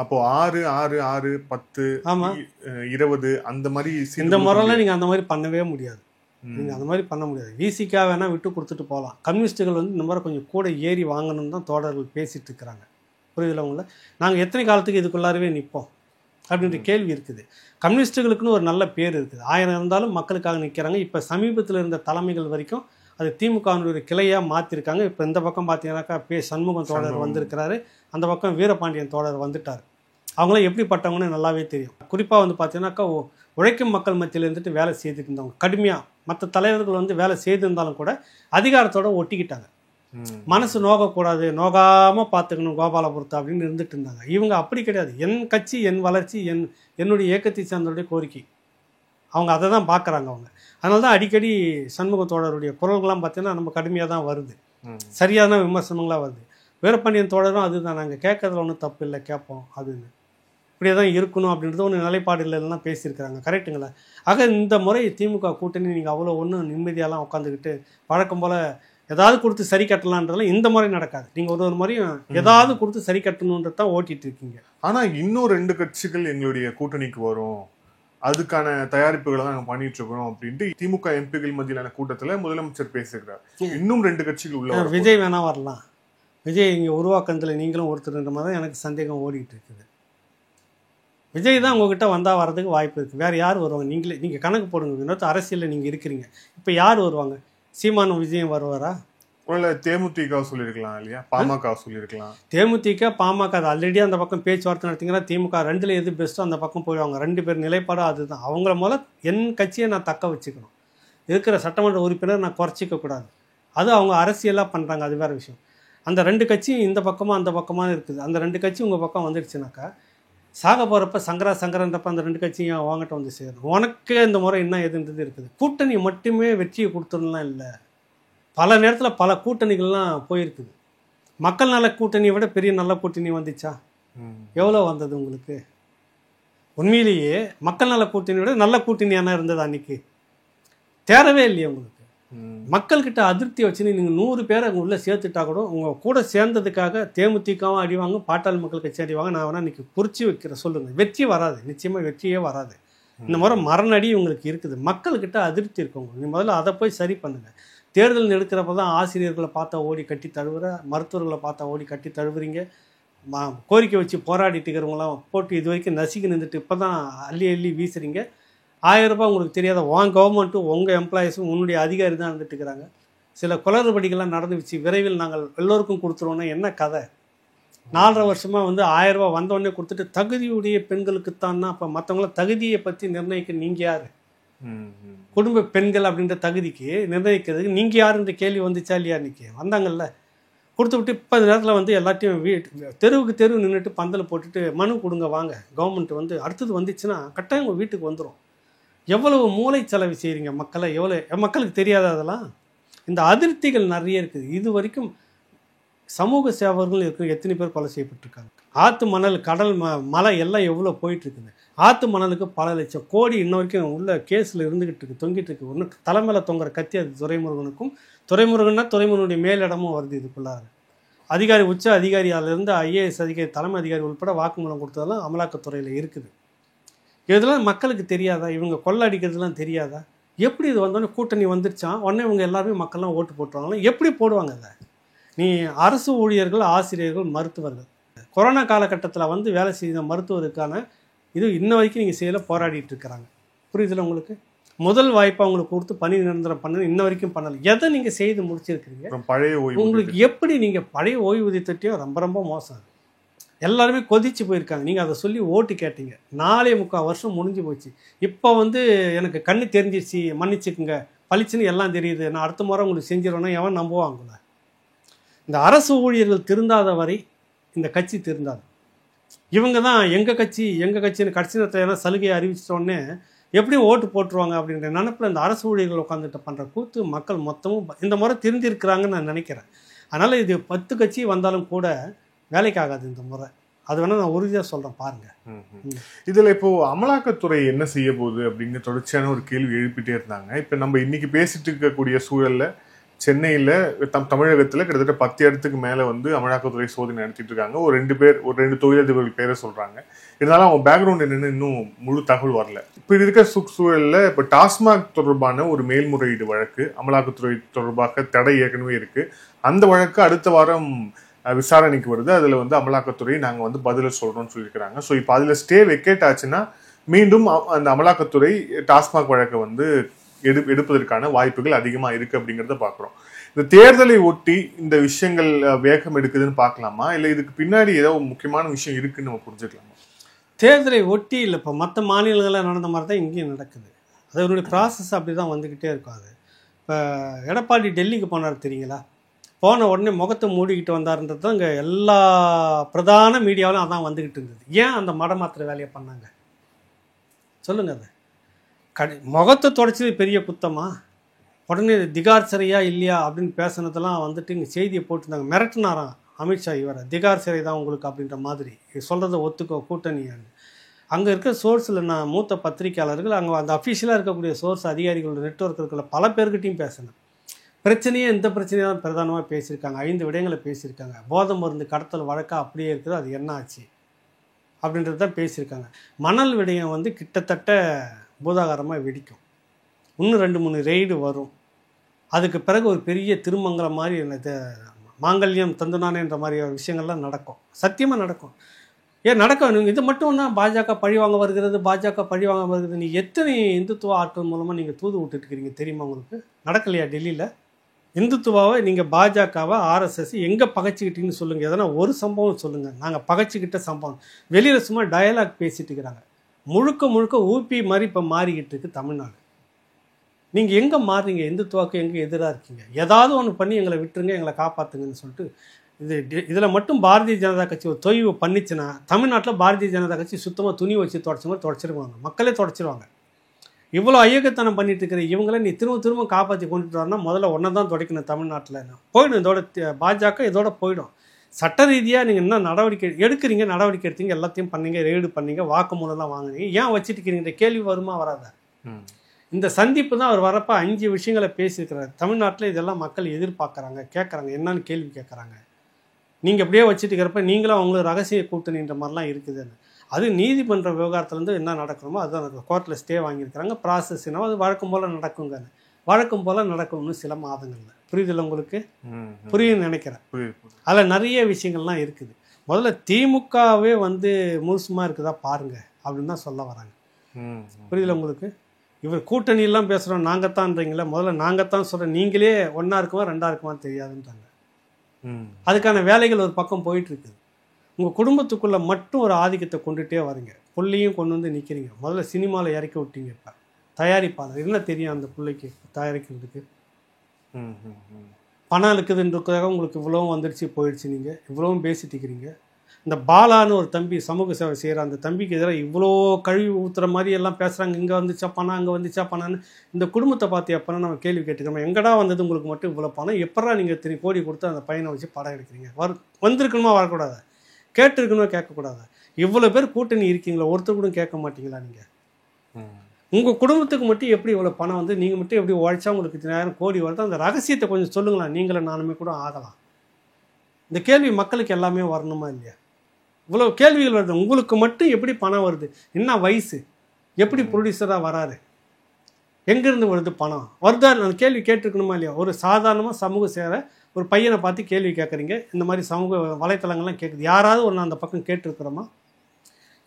அப்போ 6, 6, 6, 10, 20 அந்த மாதிரி இந்த முறைலாம் நீங்கள் அந்த மாதிரி பண்ணவே முடியாது. நீங்கள் அந்த மாதிரி பண்ண முடியாது. விசிகா வேணால் விட்டு கொடுத்துட்டு போகலாம். கம்யூனிஸ்ட்டுகள் வந்து இந்த மாதிரி கொஞ்சம் கூட ஏறி வாங்கணும்னு தான் தோழர்கள் பேசிகிட்டு இருக்கிறாங்க. புரியுதுல உங்களை? நாங்கள் எத்தனை காலத்துக்கு இதுக்குள்ளாரவே நிற்போம் அப்படின்ற கேள்வி இருக்குது. கம்யூனிஸ்ட்டுகளுக்குன்னு ஒரு நல்ல பேர் இருக்குது. 1000 இருந்தாலும் மக்களுக்காக நிற்கிறாங்க. இப்போ சமீபத்தில் இருந்த தலைமைகள் வரைக்கும் அது திமுகவினுடைய கிளையாக மாற்றிருக்காங்க. இப்போ இந்த பக்கம் பார்த்தீங்கன்னாக்கா சண்முகம் தோழர் வந்திருக்கிறாரு, அந்த பக்கம் வீரபாண்டியன் தோழர் வந்துட்டார். அவங்களாம் எப்படிப்பட்டவங்கன்னு நல்லாவே தெரியும். குறிப்பாக வந்து பார்த்தீங்கன்னாக்கா உழைக்கும் மக்கள் மத்தியில் இருந்துட்டு வேலை செய்துட்டு இருந்தவங்க கடுமையாக. மற்ற தலைவர்கள் வந்து வேலை செய்திருந்தாலும் கூட அதிகாரத்தோடு ஒட்டிக்கிட்டாங்க. மனசு நோகக்கூடாது, நோகாமல் பார்த்துக்கணும் கோபாலபுரத்தை அப்படின்னு இருந்துட்டு இருந்தாங்க. இவங்க அப்படி கிடையாது. என் கட்சி, என் வளர்ச்சி, என்னுடைய இயக்கத்தை சார்ந்தோடைய கோரிக்கை. அவங்க அதை தான் பார்க்குறாங்க அவங்க. அதனால தான் அடிக்கடி சண்முக தோழருடைய குரல்கள்லாம் பார்த்தீங்கன்னா நம்ம கடுமையாக தான் வருது, சரியான விமர்சனங்களாக வருது. வீரபாண்டியன் தோழரும் அதுதான், நாங்கள் கேட்கறதுல ஒன்றும் தப்பு இல்லை, கேட்போம், அதுன்னு இப்படியே தான் இருக்கணும் அப்படின்றது ஒன்று நிலைப்பாடு இல்லைலாம் பேசியிருக்கிறாங்க. கரெக்டுங்களா? ஆக இந்த முறை திமுக கூட்டணி நீங்கள் அவ்வளோ ஒன்றும் நிம்மதியாலாம் உட்காந்துக்கிட்டு வழக்கம் போல் ஏதாவது கொடுத்து சரி கட்டலான்றதுலாம் இந்த முறை நடக்காது. நீங்கள் ஒரு முறையும் ஏதாவது கொடுத்து சரி கட்டணுன்றது தான் ஓட்டிகிட்டு இருக்கீங்க. ஆனால் இன்னும் 2 கட்சிகள் எங்களுடைய கூட்டணிக்கு வரும், அதுக்கான தயாரிப்புகளை தான் நாங்கள் பண்ணிட்டு இருக்கிறோம் அப்படின்ட்டு திமுக எம்பிகள் மத்தியிலான கூட்டத்தில் முதலமைச்சர் பேசுகிறார். இன்னும் 2 கட்சிகள் உள்ள விஜய் வேணா வரலாம். விஜய் இங்கே உருவாக்கத்தில் நீங்களும் ஒருத்தருன்ற மாதிரி தான் எனக்கு சந்தேகம் ஓடிட்டு இருக்குது. விஜய் தான் உங்ககிட்ட வந்தால் வர்றதுக்கு வாய்ப்பு இருக்குது. வேறு யார் வருவாங்க? நீங்கள் கணக்கு போடுங்க. இன்னொருத்த அரசியலில் நீங்கள் இருக்கிறீங்க. இப்போ யார் வருவாங்க? சீமானும் விஜயம் வருவாரா? இல்லை தேமுதிக சொல்லியிருக்கலாம் இல்லையா, பாமக சொல்லியிருக்கலாம். தேமுதிக பாமக அது ஆல்ரெடி அந்த பக்கம் பேச்சுவார்த்தை நடத்திங்கன்னா திமுக 2ல் எது பெஸ்ட்டோ அந்த பக்கம் போயிடுவாங்க. 2 பேர் நிலைப்பாடும் அதுதான். அவங்கள மூலம் என் கட்சியை நான் தக்க வச்சுக்கணும், இருக்கிற சட்டமன்ற உறுப்பினர் நான் குறைச்சிக்கக்கூடாது. அது அவங்க அரசியலாக பண்ணுறாங்க, அது வேறு விஷயம். அந்த 2 கட்சியும் இந்த பக்கமாக அந்த பக்கமாக இருக்குது. அந்த 2 கட்சி உங்கள் பக்கம் வந்துடுச்சுனாக்கா சாக போகிறப்ப சங்கரன்றப்ப அந்த 2 கட்சியும் வாங்கிட்ட வந்து சேரும். உனக்கு இந்த முறை என்ன எதுன்றது இருக்குது. கூட்டணி மட்டுமே வெற்றியை கொடுத்துடலாம் இல்லை, பல நேரத்தில் பல கூட்டணிகள்லாம் போயிருக்குது. மக்கள் நல கூட்டணியை விட பெரிய நல்ல கூட்டணி வந்துச்சா? எவ்வளோ வந்தது உங்களுக்கு? உண்மையிலேயே மக்கள் நல கூட்டணியை விட நல்ல கூட்டணியான இருந்தது அன்றைக்கி? தேரவே இல்லையே உங்களுக்கு. மக்கள்கிட்ட அதிருப்தியை வச்சுன்னு நீங்கள் 100 பேரை அங்கே உள்ளே சேர்த்துட்டா கூட உங்கள் கூட சேர்ந்ததுக்காக தேமுதிகவும் அடிவாங்க, பாட்டாளி மக்கள் கட்சி அடிவாங்க. நான் வேணால் இன்றைக்கி குறித்து வைக்கிற சொல்லுங்கள், வெற்றி வராது, நிச்சயமாக வெற்றியே வராது. இந்த முறை மரணடி உங்களுக்கு இருக்குது. மக்கள்கிட்ட அதிருப்தி இருக்கவங்க, நீங்கள் முதல்ல அதை போய் சரி பண்ணுங்கள். தேர்தல் எடுக்கிறப்ப தான் ஆசிரியர்களை பார்த்தா ஓடி கட்டி தழுவுற, மருத்துவர்களை பார்த்தா ஓடி கட்டி தழுவுறீங்க. கோரிக்கை வச்சு போராடிட்டு இருக்கிறவங்களாம் போட்டு இது வரைக்கும் நசுக்கி நின்றுட்டு இப்போ தான் அள்ளி அள்ளி வீசுறீங்க. 1000 ரூபாய் உங்களுக்கு தெரியாத உன் கவர்மெண்ட்டும் உங்கள் எம்ப்ளாயிஸும் உன்னுடைய அதிகாரி தான் இருந்துட்டு இருக்கிறாங்க. சில குளறுபடிகள்லாம் நடந்துச்சு, விரைவில் நாங்கள் எல்லோருக்கும் கொடுத்துருவோன்னா என்ன கதை? 4.5 வருஷமாக 1000 ரூபாய் வந்தோடனே கொடுத்துட்டு தகுதியுடைய பெண்களுக்குத்தான்னா அப்போ மற்றவங்கள தகுதியை பற்றி நிர்ணயிக்க நீங்கள் யார்? குடும்ப பெண்கள் அப்படின்ற தகுதிக்கு நிர்ணயிக்கிறதுக்கு நீங்கள் யாருன்ற கேள்வி வந்துச்சா இல்லையா? இன்றைக்கி வந்தாங்கல்ல, கொடுத்து விட்டு இப்போ நேரத்தில் எல்லாத்தையும் தெருவுக்கு தெருவு நின்றுட்டு பந்தல் போட்டுட்டு மனு கொடுங்க வாங்க, கவர்மெண்ட் அடுத்தது வந்துச்சுன்னா கட்டாயம் உங்கள் வீட்டுக்கு வந்துடும். எவ்வளவு மூளை செலவு செய்கிறீங்க மக்களை, எவ்வளோ மக்களுக்கு தெரியாத அதெல்லாம். இந்த அதிருப்திகள் நிறைய இருக்குது. இது வரைக்கும் சமூக சேவர்கள் இருக்கு, எத்தனை பேர் கொலை செய்யப்பட்டிருக்காங்க. ஆற்று மணல், கடல் மலை எல்லாம் எவ்வளோ போயிட்டுருக்குது. ஆற்று மணலுக்கு பல லட்சம் கோடி இன்ன வரைக்கும் உள்ள கேஸில் இருந்துகிட்டு இருக்கு, தொங்கிட்டு இருக்கு. ஒன்று தலைமையில் தொங்குற கத்தி அது துரைமுருகனுக்கும், துரைமுருகன்னா துரைமுருகனுடைய மேலிடமும் வருது இதுக்குள்ளார. அதிகாரி உச்ச அதிகாரியாலிருந்து IAS அதிகாரி, தலைமை அதிகாரி உட்பட வாக்குமூலம் கொடுத்ததெல்லாம் அமலாக்கத்துறையில் இருக்குது. இதெல்லாம் மக்களுக்கு தெரியாதா? இவங்க கொள்ளை அடிக்கிறதுலாம் தெரியாதா? எப்படி இது வந்தோடனே கூட்டணி வந்துருச்சான் உடனே இவங்க எல்லாருமே மக்கள்லாம் ஓட்டு போட்டுருவாங்களா? எப்படி போடுவாங்க அதை? நீ அரசு ஊழியர்கள், ஆசிரியர்கள், மருத்துவர்கள் கொரோனா காலகட்டத்தில் வேலை செய்த மருத்துவருக்கான இது இன்ன வரைக்கும் நீங்கள் செய்யலை, போராடிட்டு இருக்கிறாங்க. புரியுதுல உங்களுக்கு? முதல் வாய்ப்பை அவங்களுக்கு கொடுத்து பணி நிரந்தரம் பண்ண இன்ன வரைக்கும் பண்ணலை. எதை நீங்கள் செய்து முடிச்சிருக்கிறீங்க? பழைய உங்களுக்கு எப்படி நீங்கள் பழைய ஓய்வூதிய திட்டம் ரொம்ப ரொம்ப மோசம். எல்லாருமே கொதிச்சு போயிருக்காங்க. நீங்கள் அதை சொல்லி ஓட்டு கேட்டீங்க. 4.25 வருஷம் முடிஞ்சு போச்சு. இப்போ எனக்கு கண்ணு தெரிஞ்சிருச்சு, மன்னிச்சுக்குங்க, பளிச்சுன்னு எல்லாம் தெரியுது, நான் அடுத்த முறை உங்களுக்கு செஞ்சிடறேன்னா எவன் நம்புவாங்கள? இந்த அரசு ஊழியர்கள் திருந்தாத வரை இந்த கட்சி திருந்தாது. இவங்க தான் எங்கள் கட்சின்னு கட்சி நேரத்தில் சலுகையை அறிவிச்சிட்டோன்னே எப்படியும் ஓட்டு போட்டுருவாங்க அப்படின்ற நினைப்பில் இந்த அரசு ஊழியர்கள் உட்காந்துட்டு பண்ணுற கூத்து மக்கள் மொத்தமும் இந்த முறை திருந்திருக்கிறாங்கன்னு நான் நினைக்கிறேன். அதனால் இது 10 கட்சி வந்தாலும் கூட வேலைக்கு ஆகாது இந்த முறை. அது வேணால் நான் உறுதியாக சொல்கிறேன், பாருங்கள். இதில் இப்போது அமலாக்கத்துறை என்ன செய்ய போகுது அப்படிங்கிற தொடர்ச்சியான ஒரு கேள்வி எழுப்பிட்டே இருந்தாங்க. இப்போ நம்ம இன்னைக்கு பேசிட்டு இருக்கக்கூடிய சூழலில் சென்னையில் தமிழகத்தில் கிட்டத்தட்ட 10 இடத்துக்கு மேலே அமலாக்கத்துறை சோதனை நடத்திட்டு இருக்காங்க. ஒரு 2 தொழிலதிபர்கள் பேரை சொல்கிறாங்க. இருந்தாலும் அவங்க பேக்ரவுண்ட் என்னென்னு இன்னும் முழு தகவல் வரல. இப்போ இருக்கிற சூழலில் இப்போ டாஸ்மாக் தொடர்பான ஒரு மேல்முறையீடு வழக்கு அமலாக்கத்துறை தொடர்பாக தடை ஏற்கனவே இருக்குது. அந்த வழக்கு அடுத்த வாரம் விசாரணைக்கு வருது. அதில் அமலாக்கத்துறை நாங்கள் பதில சொல்கிறோம்னு சொல்லியிருக்கிறாங்க. ஸோ இப்போ அதில் ஸ்டே வெக்கேட் ஆச்சுன்னா மீண்டும் அந்த அமலாக்கத்துறை டாஸ்மாக் வழக்கை எடுப்பதற்கான வாய்ப்புகள் அதிகமாக இருக்குது அப்படிங்கிறத பார்க்குறோம். இந்த தேர்தலை ஒட்டி இந்த விஷயங்கள் வேகம் எடுக்குதுன்னு பார்க்கலாமா, இல்லை இதுக்கு பின்னாடி ஏதோ முக்கியமான விஷயம் இருக்குன்னு நம்ம புரிஞ்சுக்கலாமா? தேர்தலை ஒட்டி இல்லை, இப்போ மற்ற மாநிலங்களில் நடந்த மாதிரி தான் இங்கேயும் நடக்குது. அதனுடைய ப்ராசஸ் அப்படி தான் வந்துக்கிட்டே இருக்கும். அது இப்போ எடப்பாடி டெல்லிக்கு போனார் தெரியுங்களா? போன உடனே முகத்தை மூடிக்கிட்டு வந்தாருன்றது தான் இங்கே எல்லா பிரதான மீடியாவிலும் அதான் வந்துக்கிட்டு இருந்தது. ஏன் அந்த மடமாத்திர வேலையை பண்ணாங்க சொல்லுங்கள்? அது முகத்தை தொடச்சது பெரிய குத்தமா? உடனே திகார் சிறையா இல்லையா அப்படின்னு பேசுனதெல்லாம் இங்கே செய்தியை போட்டுருந்தாங்க. மிரட்டினாராம் அமித்ஷா இவரை, திகார் சிறை தான் உங்களுக்கு அப்படின்ற மாதிரி சொல்கிறத ஒத்துக்கோ கூட்டணியான்னு. அங்கே இருக்கிற சோர்ஸில் நான் மூத்த பத்திரிகையாளர்கள், அங்கே அந்த அஃபிஷியலாக இருக்கக்கூடிய சோர்ஸ் அதிகாரிகளோட நெட்வொர்க் இருக்கிற பல பேர்கிட்டையும் பேசினேன். பிரச்சனையே இந்த பிரச்சனையை தான் பிரதானமாக பேசியிருக்காங்க. 5 விடயங்களை பேசியிருக்காங்க. போதை மருந்து கடத்தல் வழக்கா அப்படியே இருக்குது, அது என்ன ஆச்சு அப்படின்றது தான் பேசியிருக்காங்க. மணல் விடயம் கிட்டத்தட்ட பூதாகாரமாக வெடிக்கும். இன்னும் 2-3 ரெய்டு வரும். அதுக்கு பிறகு ஒரு பெரிய திருமங்கலம் மாதிரி மாங்கல்யம் தந்துனானேன்ற மாதிரி விஷயங்கள்லாம் நடக்கும். சத்தியமாக நடக்கும். ஏன் நடக்கும்? இது மட்டும் தான் பாஜக பழிவாங்க வருகிறது. நீ எத்தனை இந்துத்துவ ஆட்கள் மூலமாக நீங்கள் தூது விட்டுட்டு இருக்கிறீங்க தெரியுமா உங்களுக்கு? நடக்கலையா டெல்லியில்? இந்துத்துவாவை நீங்கள் பாஜகவை RSS எங்கே பகைச்சிக்கிட்டீங்கன்னு சொல்லுங்கள். எதனா ஒரு சம்பவம் சொல்லுங்கள். நாங்கள் பகைச்சிக்கிட்ட சம்பவம். வெளியில் சும்மா டயலாக் பேசிட்டு இருக்கிறாங்க. முழுக்க ஊபி மாதிரி இப்போ மாறிக்கிட்டு இருக்கு தமிழ்நாடு. நீங்கள் எங்கே மாறுறீங்க? இந்துத்துவாக்கு எங்கே எதிராக இருக்கீங்க? ஏதாவது ஒன்று பண்ணி எங்களை விட்டுருங்க, எங்களை காப்பாற்றுங்கன்னு சொல்லிட்டு இதில் மட்டும் பாரதிய ஜனதா கட்சி ஒரு தொய்வு பண்ணிச்சுன்னா தமிழ்நாட்டில் பாரதிய ஜனதா கட்சி சுத்தமாக துணி வச்சு தொடச்சிருவாங்க. மக்களே தொடச்சிருவாங்க. இவ்வளோ ஐயக்கத்தனம் பண்ணிட்டு இருக்கிற இவங்கள நீ திரும்ப காப்பாற்றி கொண்டுட்டு வரனா முதல்ல ஒன்றை தான் துடைக்கணும். தமிழ்நாட்டில் போயிடும் இதோட பாஜக, இதோட போயிடும். சட்ட ரீதியாக நீங்கள் என்ன நடவடிக்கை எடுத்தீங்க, எல்லாத்தையும் பண்ணீங்க, ரெய்டு பண்ணீங்க, வாக்குமூலம்லாம் வாங்குனீங்க, ஏன் வச்சுட்டு இருக்கிறீங்க கேள்வி வருமா வராதா? இந்த சந்திப்பு தான் அவர் வரப்போ 5 விஷயங்களை பேசியிருக்கிறார். தமிழ்நாட்டில் இதெல்லாம் மக்கள் எதிர்பார்க்குறாங்க, கேட்குறாங்க, என்னன்னு கேள்வி கேட்குறாங்க. நீங்கள் அப்படியே வச்சுட்டு இருக்கிறப்ப நீங்களும் அவங்களுக்கு ரகசிய கூட்டணின்ற மாதிரிலாம் இருக்குதுன்னு. அது நீதிமன்ற விவகாரத்துலேருந்து என்ன நடக்கணுமோ அதுதான் நடக்கும். கோர்ட்டில் ஸ்டே வாங்கியிருக்கிறாங்க, ப்ராசஸ் என்ன அது வழக்கம் போல் நடக்குங்க. வழக்கம் போல் நடக்கணும்னு சில மாதங்களில். புரியுதில்ல உங்களுக்கு? புரியுன்னு நினைக்கிறேன். அதில் நிறைய விஷயங்கள்லாம் இருக்குது. முதல்ல திமுகவே வந்து முழுசுமாக இருக்குதா பாருங்க அப்படின்னு தான் சொல்ல வராங்க. புரியுதில்ல உங்களுக்கு? இவர் கூட்டணியெல்லாம் பேசுகிறோம் நாங்கள் தான்றீங்களே, முதல்ல நாங்கள் தான் சொல்கிறேன், நீங்களே ஒன்றா இருக்குமா 2ஆ இருக்குமான்னு தெரியாதுன்றாங்க. அதுக்கான வேலைகள் ஒரு பக்கம் போயிட்டு இருக்குது. உங்கள் குடும்பத்துக்குள்ளே மட்டும் ஒரு ஆதிக்கத்தை கொண்டுகிட்டே வரீங்க, புள்ளையும் கொண்டு வந்து நிற்கிறீங்க. முதல்ல சினிமாவில் இறக்கி விட்டீங்க. இப்போ தயாரிப்பாளர் என்ன தெரியும் அந்த பிள்ளைக்கு தயாரிக்கிறதுக்கு? பணம் இருக்குதுன்றதுக்காக உங்களுக்கு இவ்வளவும் வந்துடுச்சு போயிடுச்சு. நீங்கள் இவ்வளவும் பேசிட்டு இருக்கிறீங்க. இந்த பாலான்னு ஒரு தம்பி சமூக சேவை செய்கிற அந்த தம்பிக்கு எதிராக இவ்வளோ கழுவி ஊற்றுற மாதிரி எல்லாம் பேசுகிறாங்க. இங்கே வந்துச்சா பணம், அங்கே வந்துச்சா பணம்னு. இந்த குடும்பத்தை பார்த்து எப்போனா நம்ம கேள்வி கேட்டுக்கிறோம், எங்கடா வந்தது உங்களுக்கு மட்டும் இவ்வளோ பணம், எப்படா நீங்கள் 3 கோடி கொடுத்து அந்த பையனை வச்சு படம் எடுக்கிறீங்க? வந்திருக்கணுமா வரக்கூடாதா? கேட்டிருக்கணுமா கேட்கக்கூடாதா? இவ்வளோ பேர் கூட்டணி இருக்கீங்களா, ஒருத்தர் கூட கேட்க மாட்டீங்களா? நீங்கள் உங்கள் குடும்பத்துக்கு மட்டும் எப்படி இவ்வளோ பணம் வந்து நீங்கள் மட்டும் எப்படி உழைச்சா உங்களுக்கு 10,000 கோடி வருது? அந்த ரகசியத்தை கொஞ்சம் சொல்லுங்களா. நீங்களும் நானுமே கூட ஆகலாம். இந்த கேள்வி மக்களுக்கு எல்லாமே வரணுமா இல்லையா? இவ்வளோ கேள்விகள் வருது. உங்களுக்கு மட்டும் எப்படி பணம் வருது, என்ன வயசு, எப்படி ப்ரொடியூசராக வராரு, எங்கேருந்து வருது பணம் வருதா? அந்த கேள்வி கேட்டிருக்கணுமா இல்லையா? ஒரு சாதாரணமாக சமூக சேவை ஒரு பையனை பார்த்து கேள்வி கேட்குறீங்க. இந்த மாதிரி சமூக வலைத்தளங்கள்லாம் கேட்குது. யாராவது ஒன்று அந்த பக்கம் கேட்டிருக்கிறோமா?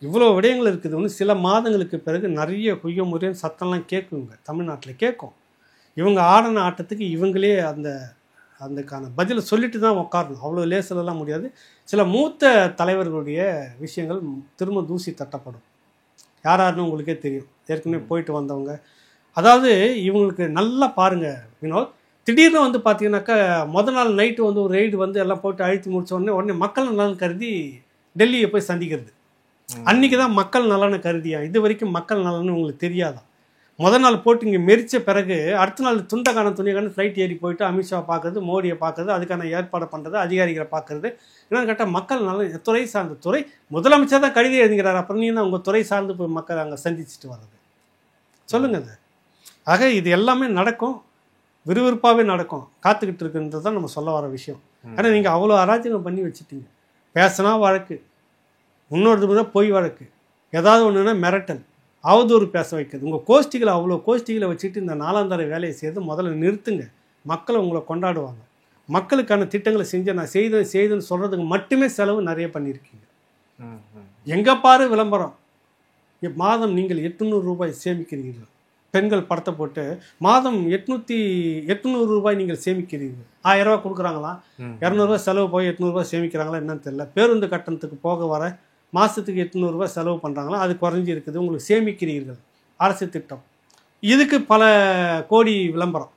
இவ்வளோ விடயங்கள் இருக்குது. ஒன்று சில மாதங்களுக்கு பிறகு நிறைய குய்ய முறையும் சத்தம்லாம் கேட்குங்க, தமிழ்நாட்டில் கேட்கும். இவங்க ஆடின ஆட்டத்துக்கு இவங்களே அதுக்கான பதிலை சொல்லிட்டு தான் உட்காரணும். அவ்வளோ லேசிலலாம் முடியாது. சில மூத்த தலைவர்களுடைய விஷயங்கள் திரும்ப தூசி தட்டப்படும். யாருன்னு உங்களுக்கே தெரியும், ஏற்கனவே போயிட்டு வந்தவங்க. அதாவது இவங்களுக்கு நல்லா பாருங்கள் வினோத், திடீர்னு வந்து பார்த்தீங்கன்னாக்கா நாள் நைட்டு வந்து ஒரு ரெய்டு வந்து எல்லாம் போட்டு அழுத்தி முடிச்ச உடனே மக்கள் நலன் கருதி டெல்லியை போய் சந்திக்கிறது. அன்றைக்கி தான் மக்கள் நலனை கருதியா? இது வரைக்கும் மக்கள் நலன்னு உங்களுக்கு தெரியாதான்? நாள் போட்டு இங்கே மெரிச்ச பிறகு அடுத்த நாள் துண்டக்கான துணிக்கான ஃப்ளைட் ஏறி போயிட்டு அமித்ஷா பார்க்குறது, மோடியை பார்க்குறது, அதுக்கான ஏற்பாடு பண்ணுறது, அதிகாரிகளை பார்க்குறது. என்னென்னு கேட்டால் மக்கள் நலன் துறை சார்ந்த துறை முதலமைச்சர் தான் கடிதம் எழுதுகிறார். அப்புறம் நீங்கள் தான் உங்கள் துறை சார்ந்து போய் மக்கள் அங்கே சந்திச்சுட்டு வர்றது. சொல்லுங்கள் அது. ஆக இது எல்லாமே நடக்கும், விறுவிறுப்பாகவே நடக்கும், காத்துக்கிட்டு இருக்குன்றது தான் நம்ம சொல்ல வர விஷயம். ஆனால் நீங்கள் அவ்வளோ அராஜகம் பண்ணி வச்சுட்டீங்க. பேசினா வழக்கு, இன்னொரு முறை பொய் வழக்கு, ஏதாவது ஒன்றுனா மிரட்டல், அவதூறு பேச வைக்கிறது. உங்கள் கோஷ்டிகளை அவ்வளோ கோஷ்டிகளை வச்சுட்டு இந்த 4ஆம் தர வேலையை செய்து முதல்ல நிறுத்துங்க. மக்களை உங்களை கொண்டாடுவாங்க. மக்களுக்கான திட்டங்களை செஞ்சு நான் செய்துன்னு சொல்கிறதுக்கு மட்டுமே செலவு நிறைய பண்ணியிருக்கீங்க. எங்கே பாரு விளம்பரம். மாதம் நீங்கள் 800 ரூபாய் சேமிக்கிறீர்கள். பெண்கள் படத்தை போட்டு மாதம் 800 ரூபாய் நீங்கள் சேமிக்கிறீர்கள். 1000 ரூபா கொடுக்குறாங்களா, 200 ரூபாய் செலவு போய் 800 ரூபாய் சேமிக்கிறாங்களா என்னன்னு தெரியல. பேருந்து கட்டணத்துக்கு போக வர மாதத்துக்கு 800 ரூபாய் செலவு பண்ணுறாங்களா, அது குறைஞ்சி இருக்குது. உங்களுக்கு சேமிக்கிறீர்கள். அரசு திட்டம், இதுக்கு பல கோடி விளம்பரம்.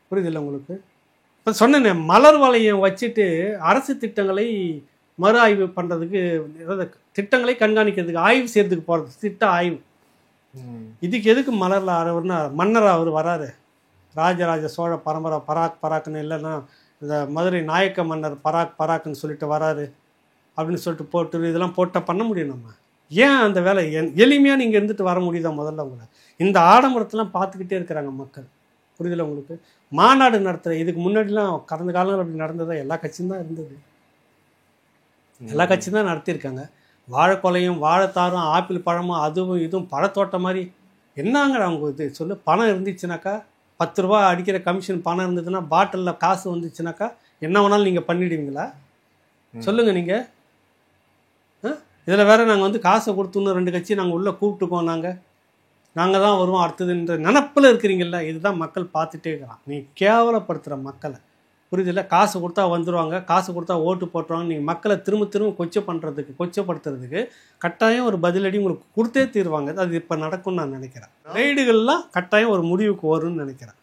புரியுதில்லை உங்களுக்கு? இப்போ சொன்னேனே, மலர் வளையம் வச்சுட்டு அரசு திட்டங்களை மறு ஆய்வு பண்ணுறதுக்கு, திட்டங்களை கண்காணிக்கிறதுக்கு, ஆய்வு செய்யறதுக்கு போகிறது, திட்ட ஆய்வு. இதுக்கு எதுக்கு மலரில் ஆறவர்னா மன்னர் அவர் வராரு, ராஜராஜ சோழ பரம்பரை பராக்குன்னு, இல்லைன்னா இந்த மதுரை நாயக்க மன்னர் பராக்குன்னு சொல்லிட்டு வராரு அப்படின்னு சொல்லிட்டு போட்டு இதெல்லாம் போட்டால் பண்ண முடியும் நம்ம? ஏன் அந்த வேலை எளிமையாக நீங்கள் இருந்துட்டு வர முடியுதா? முதல்ல உங்களை இந்த ஆடம்பரத்தெல்லாம் பார்த்துக்கிட்டே இருக்கிறாங்க மக்கள். புரியுதில்லை உங்களுக்கு? மாநாடு நடத்துகிற, இதுக்கு முன்னாடிலாம் கடந்த காலங்கள் அப்படி நடந்ததா? எல்லா கட்சியும் தான் இருந்தது, எல்லா கட்சியும் தான் நடத்தியிருக்காங்க. வாழைக்கொலையும் வாழைத்தாரும் ஆப்பிள் பழமும் அதுவும் இதுவும் பழத்தோட்ட மாதிரி என்னங்க அவங்க இது சொல்லு. பணம் இருந்துச்சுனாக்கா 10 ரூபா அடிக்கிற கமிஷன் பணம் இருந்ததுன்னா, பாட்டிலில் காசு வந்துச்சுனாக்கா என்ன வேணாலும் நீங்கள் பண்ணிடுவீங்களா? சொல்லுங்கள் நீங்கள். இதில் வேறு நாங்கள் வந்து காசை கொடுத்து இன்னும் 2 கட்சி நாங்கள் உள்ளே கூப்பிட்டுக்கோம், நாங்கள் தான் வருவோம் அடுத்ததுன்ற நினப்பில் இருக்கிறீங்களா? இதுதான் மக்கள் பார்த்துட்டே இருக்கிறான். நீ கேவலப்படுத்துகிற மக்களை. புரியுதில்ல? காசு கொடுத்தா வந்துடுவாங்க, காசு கொடுத்தா ஓட்டு போட்டுருவாங்க. நீங்கள் மக்களை திரும்ப கொச்சப்படுத்துறதுக்கு கட்டாயம் ஒரு பதிலடி உங்களுக்கு கொடுத்தே தீருவாங்க. அது இப்போ நடக்கும்னு நான் நினைக்கிறேன். ரைடுகள்லாம் கட்டாயம் ஒரு முடிவுக்கு வரும்னு நினைக்கிறேன்.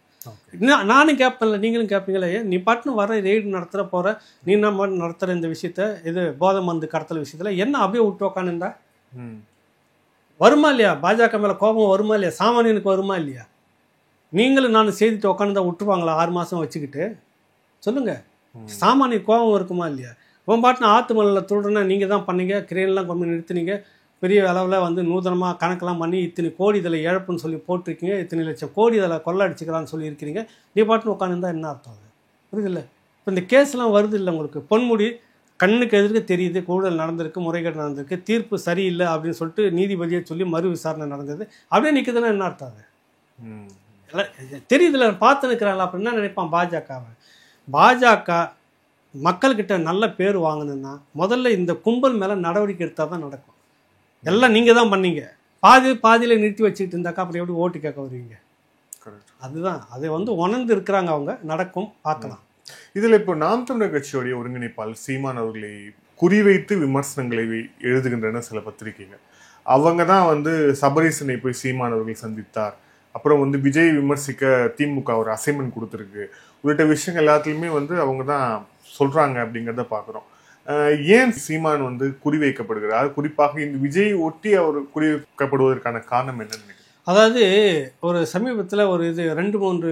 நானும் கேட்பேன்ல, நீங்களும் கேட்பீங்களே, நீ பாட்டுன்னு வர ரெய்டு நடத்துகிற போகிற, நீ நம்ம நடத்துகிற இந்த விஷயத்த, இது போதை மருந்து கடத்தல் விஷயத்தில் என்ன அப்படியே விட்டு உக்கானுண்டா வருமா இல்லையா? பாஜக மேலே கோபம் வருமா இல்லையா? சாமானியனுக்கு வருமா இல்லையா? நீங்களும் நான் செய்துட்டு உட்காந்து விட்டுருவாங்களா 6 மாதம் வச்சுக்கிட்டு? சொல்லுங்கள். சாமானிய கோபம் இருக்குமா இல்லையா? உன் பாட்டுன்னு ஆற்று மலையில் திருடுனா நீங்கள் தான் பண்ணீங்க, கிரேன்லாம் கொண்டு நிறுத்தினீங்க, பெரிய அளவில் வந்து நூதனமாக கணக்கெல்லாம் பண்ணி இத்தனை கோடி இதில் இழப்புன்னு சொல்லி போட்டிருக்கீங்க, இத்தனை லட்சம் கோடி இதில் கொள்ள அடிச்சுக்கலான்னு சொல்லியிருக்கிறீங்க, நீ பாட்டுன்னு உட்காந்துருந்தா என்ன அர்த்தம்? அது புரியுதில்ல? இப்போ இந்த கேஸ்லாம் வருது இல்லை உங்களுக்கு, பொன்முடி கண்ணுக்கு எதிர்க்க தெரியுது கூடுதல் நடந்திருக்கு, முறைகேடு நடந்திருக்கு, தீர்ப்பு சரியில்லை அப்படின்னு சொல்லிட்டு நீதிபதியை சொல்லி மறு விசாரணை நடந்தது, அப்படியே நிற்குதுன்னா என்ன அர்த்தம்? அது எல்லாம் தெரியுதுல, பார்த்து நிற்கிறாங்களா அப்படின்னு என்ன நினைப்பான் பாஜகவை? பாஜக மக்கள்கிட்ட நல்ல பேர் வாங்கணும்னா முதல்ல இந்த கும்பல் மேலே நடவடிக்கை எடுத்தால் தான் நடக்கும். எல்லாம் நீங்கள் தான் பண்ணீங்க, பாதியில் நிறுத்தி வச்சுக்கிட்டு இருந்தாக்கா அப்புறம் எப்படி ஓட்டு கேட்க வருவீங்க? அதுதான், அதை வந்து உணர்ந்து இருக்கிறாங்க அவங்க, நடக்கும், பார்க்கலாம். இதில் இப்போ நாம் தமிழர் கட்சியோடைய ஒருங்கிணைப்பாளர் சீமான் அவர்களை குறிவைத்து விமர்சனங்களை எழுதுகின்றன சில பத்திரிகைகள். அவங்க தான் வந்து சபரீசனை போய் சீமான் அவர்கள் சந்தித்தார், அப்புறம் வந்து விஜய் விமர்சிக்க திமுக ஒரு அசைன்மெண்ட் கொடுத்துருக்கு, உள்ளிட்ட விஷயங்கள் எல்லாத்துலேயுமே வந்து அவங்க தான் சொல்கிறாங்க அப்படிங்கிறத பார்க்குறோம். ஏன் சீமான் வந்து குறிவைக்கப்படுகிறார்? குறிப்பாக இந்த விஜய் ஒட்டி அவர் குறிவைக்கப்படுவதற்கான காரணம் என்னன்னு நினைக்கிறேன்? அதாவது ஒரு சமீபத்தில் ஒரு 2-3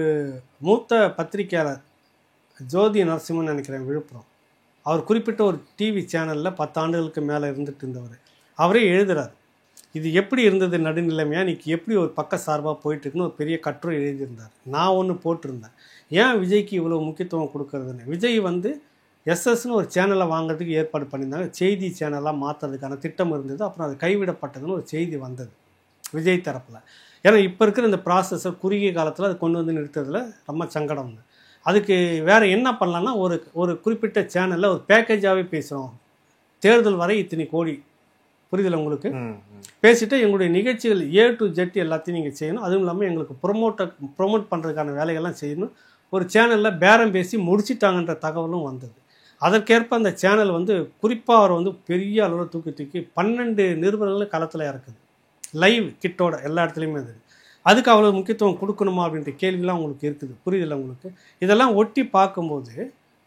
மூத்த பத்திரிகையாளர், ஜோதி நரசிம்மன் நினைக்கிறேன், விழுப்புரம், அவர் குறிப்பிட்ட ஒரு டிவி சேனலில் 10 ஆண்டுகளுக்கு மேலே இருந்துட்டு இருந்தவர், அவரே எழுதுகிறார், இது எப்படி இருந்தது நடுநிலைமையாக, இன்றைக்கி எப்படி ஒரு பக்க சார்பாக போயிட்டுருக்குன்னு ஒரு பெரிய கட்டுரை எழுதியிருந்தார். நான் ஒன்று போட்டிருந்தேன், ஏன் விஜய்க்கு இவ்வளோ முக்கியத்துவம் கொடுக்கறதுன்னு. விஜய் வந்து எஸ்எஸ்ன்னு ஒரு சேனலை வாங்குறதுக்கு ஏற்பாடு பண்ணியிருந்தாங்க, செய்தி சேனலாக மாற்றுறதுக்கான திட்டம் இருந்தது, அப்புறம் அது கைவிடப்பட்டதுன்னு ஒரு செய்தி வந்தது விஜய் தரப்பில். ஏன்னா இப்போ இருக்கிற இந்த ப்ராசஸை குறுகிய காலத்தில் அது கொண்டு வந்து நிறுத்துறதுல ரொம்ப சங்கடம். அதுக்கு வேறு என்ன பண்ணலான்னா, ஒரு குறிப்பிட்ட சேனலில் ஒரு பேக்கேஜாகவே பேசுகிறோம், தேர்தல் வரை இத்தனை கோடி, புரியுதில்ல உங்களுக்கு, பேசிட்டு எங்களுடைய நிகழ்ச்சிகள் A to Z எல்லாத்தையும் நீங்கள் செய்யணும், அதுவும் இல்லாமல் எங்களுக்கு ப்ரொமோட் பண்ணுறதுக்கான வேலைகள்லாம் செய்யணும், ஒரு சேனலில் பேரம் பேசி முடிச்சிட்டாங்கன்ற தகவலும் வந்தது. அதற்கேற்ப அந்த சேனல் வந்து குறிப்பாக அவர் வந்து பெரிய அளவில் தூக்கி 12 நிருபர்களும் களத்தில் இறக்குது, லைவ் கிட்டோட எல்லா இடத்துலையுமே. அதுக்கு அவ்வளோ முக்கியத்துவம் கொடுக்கணுமா அப்படின்ற கேள்விலாம் உங்களுக்கு இருக்குது, புரியுதில்ல உங்களுக்கு? இதெல்லாம் ஒட்டி பார்க்கும்போது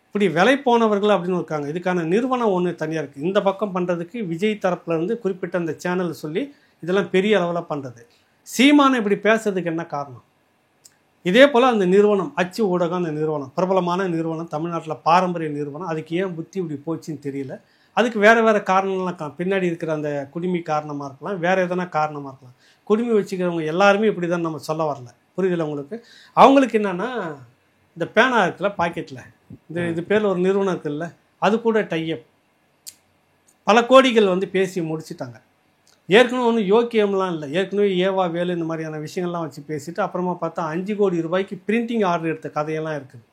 இப்படி விலை போனவர்கள் அப்படின்னு இருக்காங்க, இதுக்கான நிறுவனம் ஒன்று தனியாக இருக்குது, இந்த பக்கம் பண்ணுறதுக்கு விஜய் தரப்புலேருந்து குறிப்பிட்ட அந்த சேனல் சொல்லி இதெல்லாம் பெரிய அளவில் பண்ணுறது. சீமானை இப்படி பேசுறதுக்கு என்ன காரணம்? இதே போல் அந்த நிறுவனம், அச்சு ஊடகம், அந்த நிறுவனம் பிரபலமான நிறுவனம், தமிழ்நாட்டில் பாரம்பரிய நிறுவனம், அதுக்கு ஏன் புத்தி இப்படி போச்சுன்னு தெரியல. அதுக்கு வேறு காரணங்கள்லாம் பின்னாடி இருக்கிற அந்த குடிமை காரணமாக இருக்கலாம், வேறு எதனா காரணமாக இருக்கலாம். குடிமை வச்சுக்கிறவங்க எல்லாருமே இப்படி தான் நம்ம சொல்ல வரல, புரியுதில்ல உங்களுக்கு? அவங்களுக்கு என்னென்னா, இந்த பேனா இருக்குல்ல பாக்கெட்டில், இது பேரில் ஒரு நிறுவனம் இருக்குல்ல, அது கூட டைப் பல கோடிகள் வந்து பேசி முடிச்சுட்டாங்க. ஏற்கனவே ஒன்றும் யோக்கியம்லாம் இல்லை, ஏற்கனவே ஏவா வேலு இந்த மாதிரியான விஷயங்கள்லாம் வச்சு பேசிட்டு அப்புறமா பார்த்தா 5 கோடி ரூபாய்க்கு பிரிண்டிங் ஆர்டர் எடுத்த கதையெல்லாம் இருக்குது.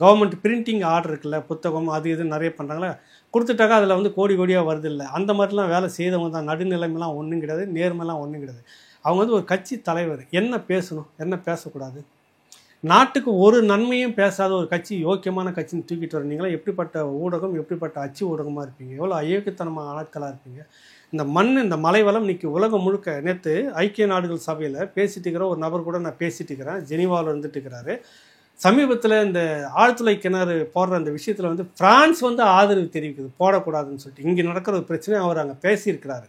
கவர்மெண்ட் பிரிண்டிங் ஆர்டர் இருக்குல்ல, புத்தகம் அது இது நிறைய பண்ணுறாங்களே, கொடுத்துட்டாக்கா அதில் வந்து கோடியாக வருது இல்லை, அந்த மாதிரிலாம் வேலை செய்தவங்க தான். நடுநிலைமைலாம் ஒன்றும் கிடையாது, நேர்மைலாம் ஒன்றும் கிடையாது. அவங்க வந்து ஒரு கட்சி தலைவர், என்ன பேசணும் என்ன பேசக்கூடாது, நாட்டுக்கு ஒரு நன்மையும் பேசாத ஒரு கட்சி யோக்கியமான கட்சின்னு தூக்கிட்டு வரீங்களா? எப்படிப்பட்ட ஊடகம், எப்படிப்பட்ட அச்சு ஊடகமாக இருப்பீங்க, எவ்வளோ அயோக்கியத்தனமான ஆட்களாக இருப்பீங்க. இந்த மண், இந்த மலைவளம் இன்றைக்கி உலகம் முழுக்க. நேற்று ஐக்கிய நாடுகள் சபையில் பேசிட்டு இருக்கிற ஒரு நபர் கூட நான் பேசிட்டு இருக்கிறேன், ஜெனீவாவில் இருந்துட்டு இருக்கிறாரு. சமீபத்தில் இந்த ஆழ்துளை கிணறு போடுற அந்த விஷயத்தில் வந்து பிரான்ஸ் வந்து ஆதரவு தெரிவிக்குது, போடக்கூடாதுன்னு சொல்லிட்டு. இங்கே நடக்கிற ஒரு பிரச்சனை அவர் அங்கே பேசியிருக்கிறாரு.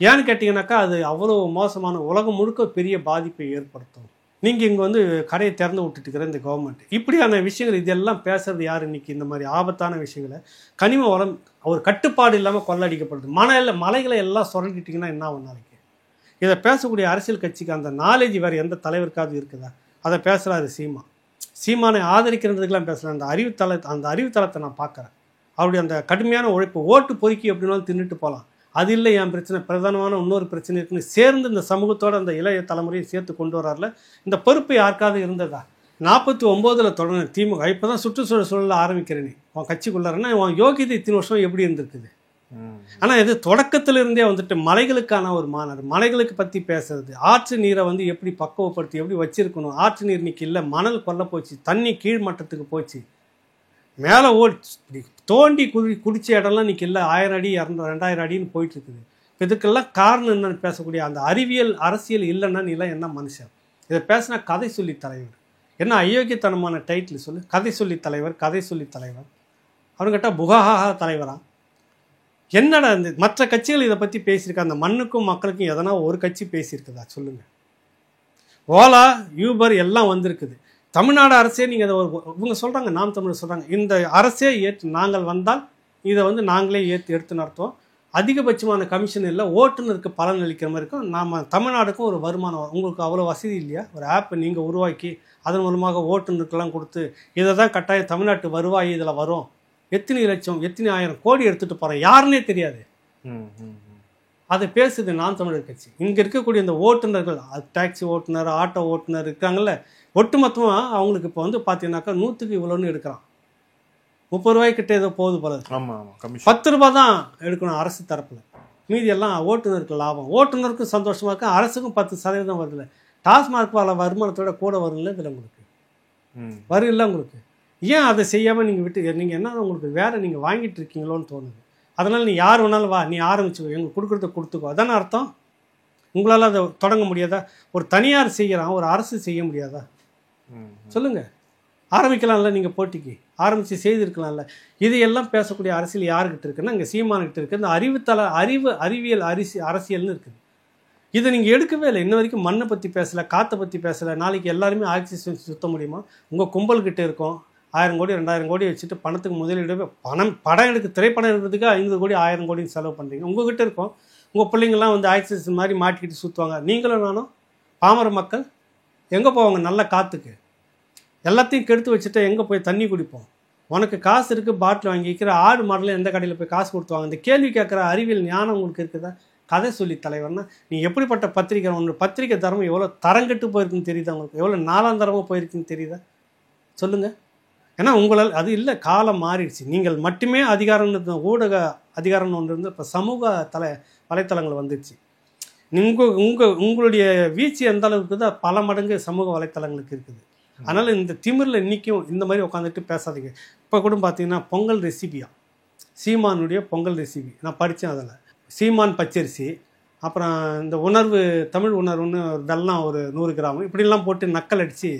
ஏன்னு கேட்டிங்கனாக்கா, அது அவ்வளோ மோசமான, உலகம் முழுக்க பெரிய பாதிப்பை ஏற்படுத்தும். நீங்கள் இங்கே வந்து கடையை திறந்து விட்டுட்டு இருக்கிற இந்த கவர்மெண்ட் இப்படியான விஷயங்கள் இதெல்லாம் பேசுறது யார்? இன்றைக்கி இந்த மாதிரி ஆபத்தான விஷயங்களை, கனிம வளம் ஒரு கட்டுப்பாடு இல்லாமல் கொள்ளடிக்கப்படுது, மலைகளை எல்லாம் சுரண்டிட்டிங்கன்னா என்ன ஆகும் நாளைக்கு? இதை பேசக்கூடிய அரசியல் கட்சிக்கு அந்த நாலேஜ் வேறு எந்த தலைவருக்காவது இருக்குதா? அதை பேசுகிறாரு சீமானை ஆதரிக்கிறதுக்கெல்லாம் பேசுகிறேன். அந்த அறிவுத்தளத்தை நான் பார்க்குறேன். அவருடைய அந்த கடுமையான உழைப்பு, ஓட்டு பொறுக்கி எப்படினாலும் தின்னுட்டு போகலாம், அது இல்லை என் பிரச்சனை. பிரதானமான இன்னொரு பிரச்சனை இருக்குன்னு சேர்ந்து இந்த சமூகத்தோட அந்த இளைய தலைமுறையை சேர்த்து கொண்டு வரார்ல, இந்த பொறுப்பு யாருக்காவது இருந்ததா? 49 தொடர்ந்து திமுக இப்போ தான் சுற்றுச்சூழல் சூழலில் ஆரம்பிக்கிறேனே, உன் கட்சிக்குள்ளாரன்னா உன் யோகியதை இத்தனை வருஷம் எப்படி இருந்திருக்குது? ஆனால் இது தொடக்கத்தில் இருந்தே வந்துட்டு மலைகளுக்கான ஒரு மாநாடு, மலைகளுக்கு பற்றி பேசுறது, ஆற்று நீரை வந்து எப்படி பக்குவப்படுத்தி எப்படி வச்சிருக்கணும். ஆற்று நீர் இன்னைக்கு இல்லை, மணல் கொல்ல போச்சு, தண்ணி கீழ் மட்டத்துக்கு போச்சு, மேலே தோண்டி குடிச்ச இடம்லாம் இன்னைக்கு இல்லை, 1000 அடி 2000 அடின்னு போயிட்டு இருக்குது. இதுக்கெல்லாம் காரணம் என்னன்னு பேசக்கூடிய அந்த அறிவியல் அரசியல் இல்லைன்னா நீ எல்லாம் என்ன மனுஷன்? இதை பேசினா கதை சொல்லி தலைவர், என்ன அயோக்கியத்தனமான டைட்டில் சொல்லு, கதை சொல்லி தலைவர், கதை சொல்லி தலைவர். அவனு கேட்டால் புகாஹா தலைவரா? என்னடா இந்த மற்ற கட்சிகள் இதை பற்றி பேசியிருக்கா? அந்த மண்ணுக்கும் மக்களுக்கும் எதனா ஒரு கட்சி பேசியிருக்குதா சொல்லுங்கள்? ஓலா, யூபர் எல்லாம் வந்திருக்குது. தமிழ்நாடு அரசே நீங்கள் அதை இவங்க சொல்கிறாங்க, நாம் தமிழர் சொல்கிறாங்க, இந்த அரசே ஏற்று நாங்கள் வந்தால் இதை வந்து நாங்களே எடுத்து நடத்துவோம், அதிகபட்சமான கமிஷன் இல்லை, ஓட்டுநருக்கு பலன் அளிக்கிற மாதிரி இருக்கும். நாம் தமிழ்நாடுக்கும் ஒரு வருமானம் வரும். உங்களுக்கு அவ்வளோ வசதி இல்லையா? ஒரு ஆப்பை நீங்கள் உருவாக்கி அதன் மூலமாக ஓட்டுநருக்கெல்லாம் கொடுத்து இதை தான் கட்டாயம் தமிழ்நாட்டு வருவாய் இதில் வரும், எத்தனை லட்சம் எத்தனை ஆயிரம் கோடி எடுத்துகிட்டு போகிறேன், யாருன்னே தெரியாது. அதை பேசுது நாம் தமிழர் கட்சி. இங்கே இருக்கக்கூடிய இந்த ஓட்டுநர்கள், டாக்ஸி ஓட்டுநர், ஆட்டோ ஓட்டுநர் இருக்காங்கல்ல, ஒட்டுமொத்தமாக அவங்களுக்கு இப்போ வந்து பார்த்தீங்கன்னாக்கா 100க்கு இவ்வளோன்னு எடுக்கிறான். 30 ரூபாய்க்கிட்ட ஏதோ போகுது போல. 10 ரூபா தான் எடுக்கணும் அரசு தரப்பில், மீதி எல்லாம் ஓட்டுநருக்கு லாபம். ஓட்டுநருக்கும் சந்தோஷமாக இருக்கும், அரசுக்கும் 10% வருதுல. டாஸ்மார்க் வாழ வருமானத்தோட கூட வரும்ல இதில் உங்களுக்கு வரும் இல்லை உங்களுக்கு. ஏன் அதை செய்யாமல் நீங்கள் விட்டு நீங்கள் என்ன உங்களுக்கு வேறு நீங்கள் வாங்கிட்டு இருக்கீங்களோன்னு தோணுது. அதனால் நீ யார் வேணாலும் வா, நீ ஆரம்பிச்சுக்கோ, எங்களுக்கு கொடுக்குறத கொடுத்துக்கோ, அதானே அர்த்தம். உங்களால் அதை தொடங்க முடியாதா? ஒரு தனியார் செய்கிறான், ஒரு அரசு செய்ய முடியாதா? சொல்லுங்கள். ஆரம்பிக்கலாம்ல, நீங்கள் போட்டிக்கு ஆரம்பித்து செய்திருக்கலாம்ல. இதையெல்லாம் பேசக்கூடிய அரசியல் யாருக்கிட்ட இருக்குன்னா இங்கே சீமானுக்கிட்ட இருக்குது. இந்த அறிவியல் அரசியல்னு இருக்குது. இதை நீங்கள் எடுக்கவே இல்லை இன்ன வரைக்கும். மண்ணை பற்றி பேசலை, காற்றை பற்றி பேசலை. நாளைக்கு எல்லாருமே ஆக்சிஜன் சுத்த முடியுமா? உங்கள் கும்பல்கிட்ட இருக்கும் 1000 கோடி 2000 கோடி வச்சுட்டு பணத்துக்கு முதலீடு, படம் எடுக்க, திரைப்படம் எடுக்கிறதுக்கு 50 கோடி 1000 கோடி செலவு பண்ணுறீங்க. உங்ககிட்ட இருக்கும். உங்கள் பிள்ளைங்கள்லாம் வந்து ஆக்சிஜன் மாதிரி மாட்டிக்கிட்டு சுற்றுவாங்க. நீங்களும் நானும் பாமர மக்கள் எங்கே போவாங்க? நல்ல காற்றுக்கு எல்லாத்தையும் கெடுத்து வச்சுட்டு எங்கே போய் தண்ணி குடிப்போம்? உனக்கு காசு இருக்குது, பாட்டில் வாங்கிக்கிற, ஆடு மாடலில் எந்த கடையில் போய் காசு கொடுத்துவாங்க? இந்த கேள்வி கேட்குற அறிவியல் ஞானம் உங்களுக்கு இருக்குதா? கதை சொல்லி தலைவர்னா நீ எப்படிப்பட்ட பத்திரிக்கை? உன்னோட பத்திரிக்கை தரமும் எவ்வளோ தரங்கட்டு போயிருக்குன்னு தெரியுதா உங்களுக்கு? எவ்வளோ நாளாந்தரமாக போயிருக்குன்னு தெரியுதா? சொல்லுங்கள். ஏன்னா உங்களால் அது இல்லை, காலம் மாறிடுச்சு. நீங்கள் மட்டுமே அதிகாரம்னு, ஊடக அதிகாரம்னு ஒன்று இருந்து இப்போ சமூக வலைத்தளங்கள் வந்துடுச்சு. உங்களுடைய வீழ்ச்சி எந்த அளவுக்கு தான் பல மடங்கு சமூக வலைத்தளங்களுக்கு இருக்குது. அதனால் இந்த திமிரில் இன்றைக்கும் இந்த மாதிரி உட்காந்துட்டு பேசாதீங்க. இப்போ கூட பார்த்தீங்கன்னா பொங்கல் ரெசிபியா, சீமானுடைய பொங்கல் ரெசிபி நான் படித்தேன். அதில் சீமான் பச்சரிசி, அப்புறம் இந்த உணர்வு, தமிழ் உணர்வுன்னு வெல்லம் ஒரு 100 கிராம் இப்படிலாம் போட்டு நக்கல் அடித்து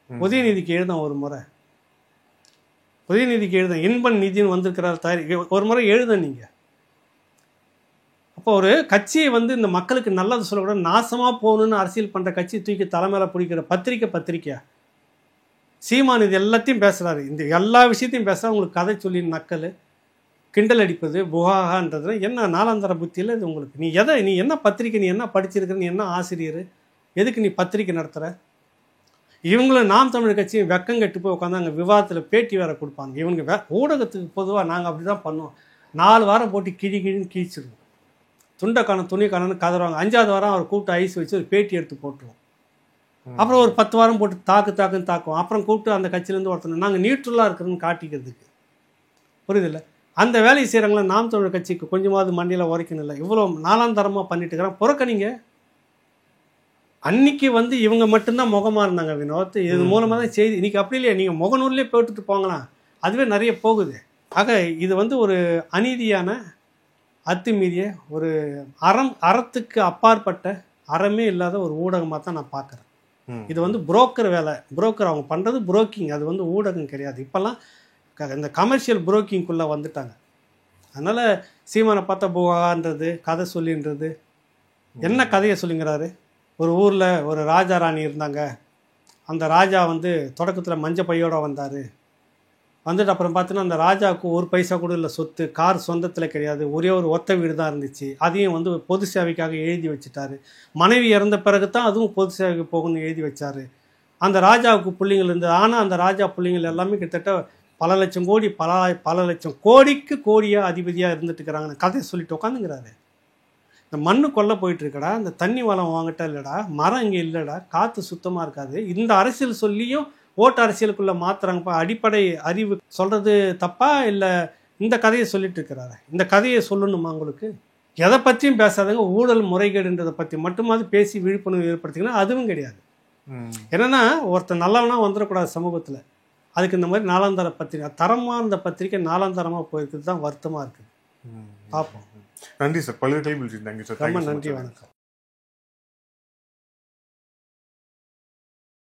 உதயநிதிக்கு எழுதான். ஒரு முறை உதயநிதிக்கு எழுதான், இன்பன் நிதின்னு வந்திருக்கிறார் தயாரி, ஒரு முறை எழுத நீங்கள். அப்போ ஒரு கட்சியை வந்து இந்த மக்களுக்கு நல்லது சொல்லக்கூட நாசமாக போகணுன்னு அரசியல் பண்ணுற கட்சி தூக்கி தலைமையில பிடிக்கிற பத்திரிக்கையா? சீமான் இது எல்லாத்தையும் பேசுகிறாரு, இந்த எல்லா விஷயத்தையும் பேசுகிறா. உங்களுக்கு கதை சொல்லி நக்கல் கிண்டல் அடிப்பது புகாகான்றது என்ன நாளாந்தர புத்தியில் இது உங்களுக்கு? நீ என்ன பத்திரிக்கை, நீ என்ன படிச்சிருக்கிற, நீ என்ன ஆசிரியர், எதுக்கு நீ பத்திரிக்கை நடத்துகிற? இவங்களும் நாம் தமிழர் கட்சியும் வெக்கம் கட்டு போய் உட்காந்து அங்கே விவாதத்தில் பேட்டி வேற கொடுப்பாங்க. இவங்க ஊடகத்துக்கு பொதுவாக நாங்கள் அப்படி தான் பண்ணுவோம். 4 வாரம் போட்டு கிழின்னு கிழிச்சிடுவோம். துண்டைக்கான துணிக்கானு கதறுவாங்க. 5ஆவது வாரம் அவர் கூப்பிட்டு ஐஸ் வச்சு ஒரு பேட்டி எடுத்து போட்டுருவோம். அப்புறம் ஒரு 10 வாரம் போட்டு தாக்குன்னு தாக்குவோம். அப்புறம் கூப்பிட்டு அந்த கட்சியிலேருந்து ஒருத்தர் நாங்கள் நியூட்ரலாக இருக்கிறதுன்னு காட்டிக்கிறதுக்கு. புரியுதில்ல? அந்த வேலையை செய்கிறாங்களா நாம் தமிழர் கட்சிக்கு கொஞ்சமாவது மண்டியில் உரைக்கணும் இல்லை? இவ்வளோ நாளாந்தரமாக பண்ணிட்டு இருக்கிறான். புறக்கணிங்க. அன்னைக்கு வந்து இவங்க மட்டும்தான் முகமாக இருந்தாங்க வினோத். இது மூலமாக தான் செய்தி. இன்றைக்கி அப்படி இல்லையா? நீங்கள் முகநூல்லே போட்டுட்டு போங்களாம், அதுவே நிறைய போகுது. ஆக இது வந்து ஒரு அநீதியான அத்துமீறிய ஒரு அறத்துக்கு அப்பாற்பட்ட அறமே இல்லாத ஒரு ஊடகமாக தான் நான் பார்க்குறேன். இது வந்து புரோக்கர் வேலை. புரோக்கர் அவங்க பண்ணுறது புரோக்கிங், அது வந்து ஊடகம் கிடையாது. இப்போல்லாம் இந்த கமர்ஷியல் புரோக்கிங்குள்ளே வந்துட்டாங்க. அதனால் சீமானை பார்த்தா புகான்றது, கதை சொல்லின்றது. என்ன கதையை சொல்லிங்கிறாரு? ஒரு ஊரில் ஒரு ராஜா ராணி இருந்தாங்க. அந்த ராஜா வந்து தொடக்கத்தில் மஞ்சள் பையோடு வந்தார். வந்துட்டு அப்புறம் பார்த்தீங்கன்னா அந்த ராஜாவுக்கு 1 பைசா கூட இல்லை சொத்து, கார் சொந்தத்தில் கிடையாது, ஒரே ஒரு ஒத்த வீடு தான் இருந்துச்சு. அதையும் வந்து பொது சேவைக்காக எழுதி வச்சுட்டாரு. மனைவி இறந்த பிறகு தான் அதுவும் பொது சேவைக்கு போகணும்னு எழுதி வச்சார். அந்த ராஜாவுக்கு பிள்ளைங்கள் இருந்தது. ஆனால் அந்த ராஜா பிள்ளைங்கள் எல்லாமே கிட்டத்தட்ட பல லட்சம் கோடி பல லட்சம் கோடிக்கு கோடியாக அதிபதியாக இருந்துட்டு இருக்கிறாங்கன்னு கதையை சொல்லிட்டு உட்காந்துங்கிறாரு. இந்த மண்ணு கொல்ல போயிட்டு இருக்கடா, இந்த தண்ணி வளம் வாங்கிட்டா இல்லைடா, மரம் இங்கே இல்லைடா, காற்று சுத்தமாக இருக்காது. இந்த அரசியல் சொல்லியும் ஓட்டு அரசியலுக்குள்ளே மாற்றுறாங்கப்பா. அடிப்படை அறிவு சொல்கிறது தப்பா இல்லை? இந்த கதையை சொல்லிட்டு இருக்கிறாரு. இந்த கதையை சொல்லணுமா உங்களுக்கு? எதை பற்றியும் பேசாதங்க. ஊழல் முறைகேடுன்றதை பற்றி மட்டுமாவது பேசி விழிப்புணர்வு ஏற்படுத்திங்கன்னா அதுவும் கிடையாது. என்னென்னா ஒருத்தர் நல்லவனா வந்துடக்கூடாது சமூகத்தில். அதுக்கு இந்த மாதிரி நாளாந்தர பத்திரிக்கை, தரமான பத்திரிக்கை நாளாந்தரமாக போயிருக்குது தான் வருத்தமாக இருக்குது. பார்ப்போம். நன்றி சார். பல்வேறு கேள்வி. Thank you sir. ரொம்ப நன்றி, வணக்கம்.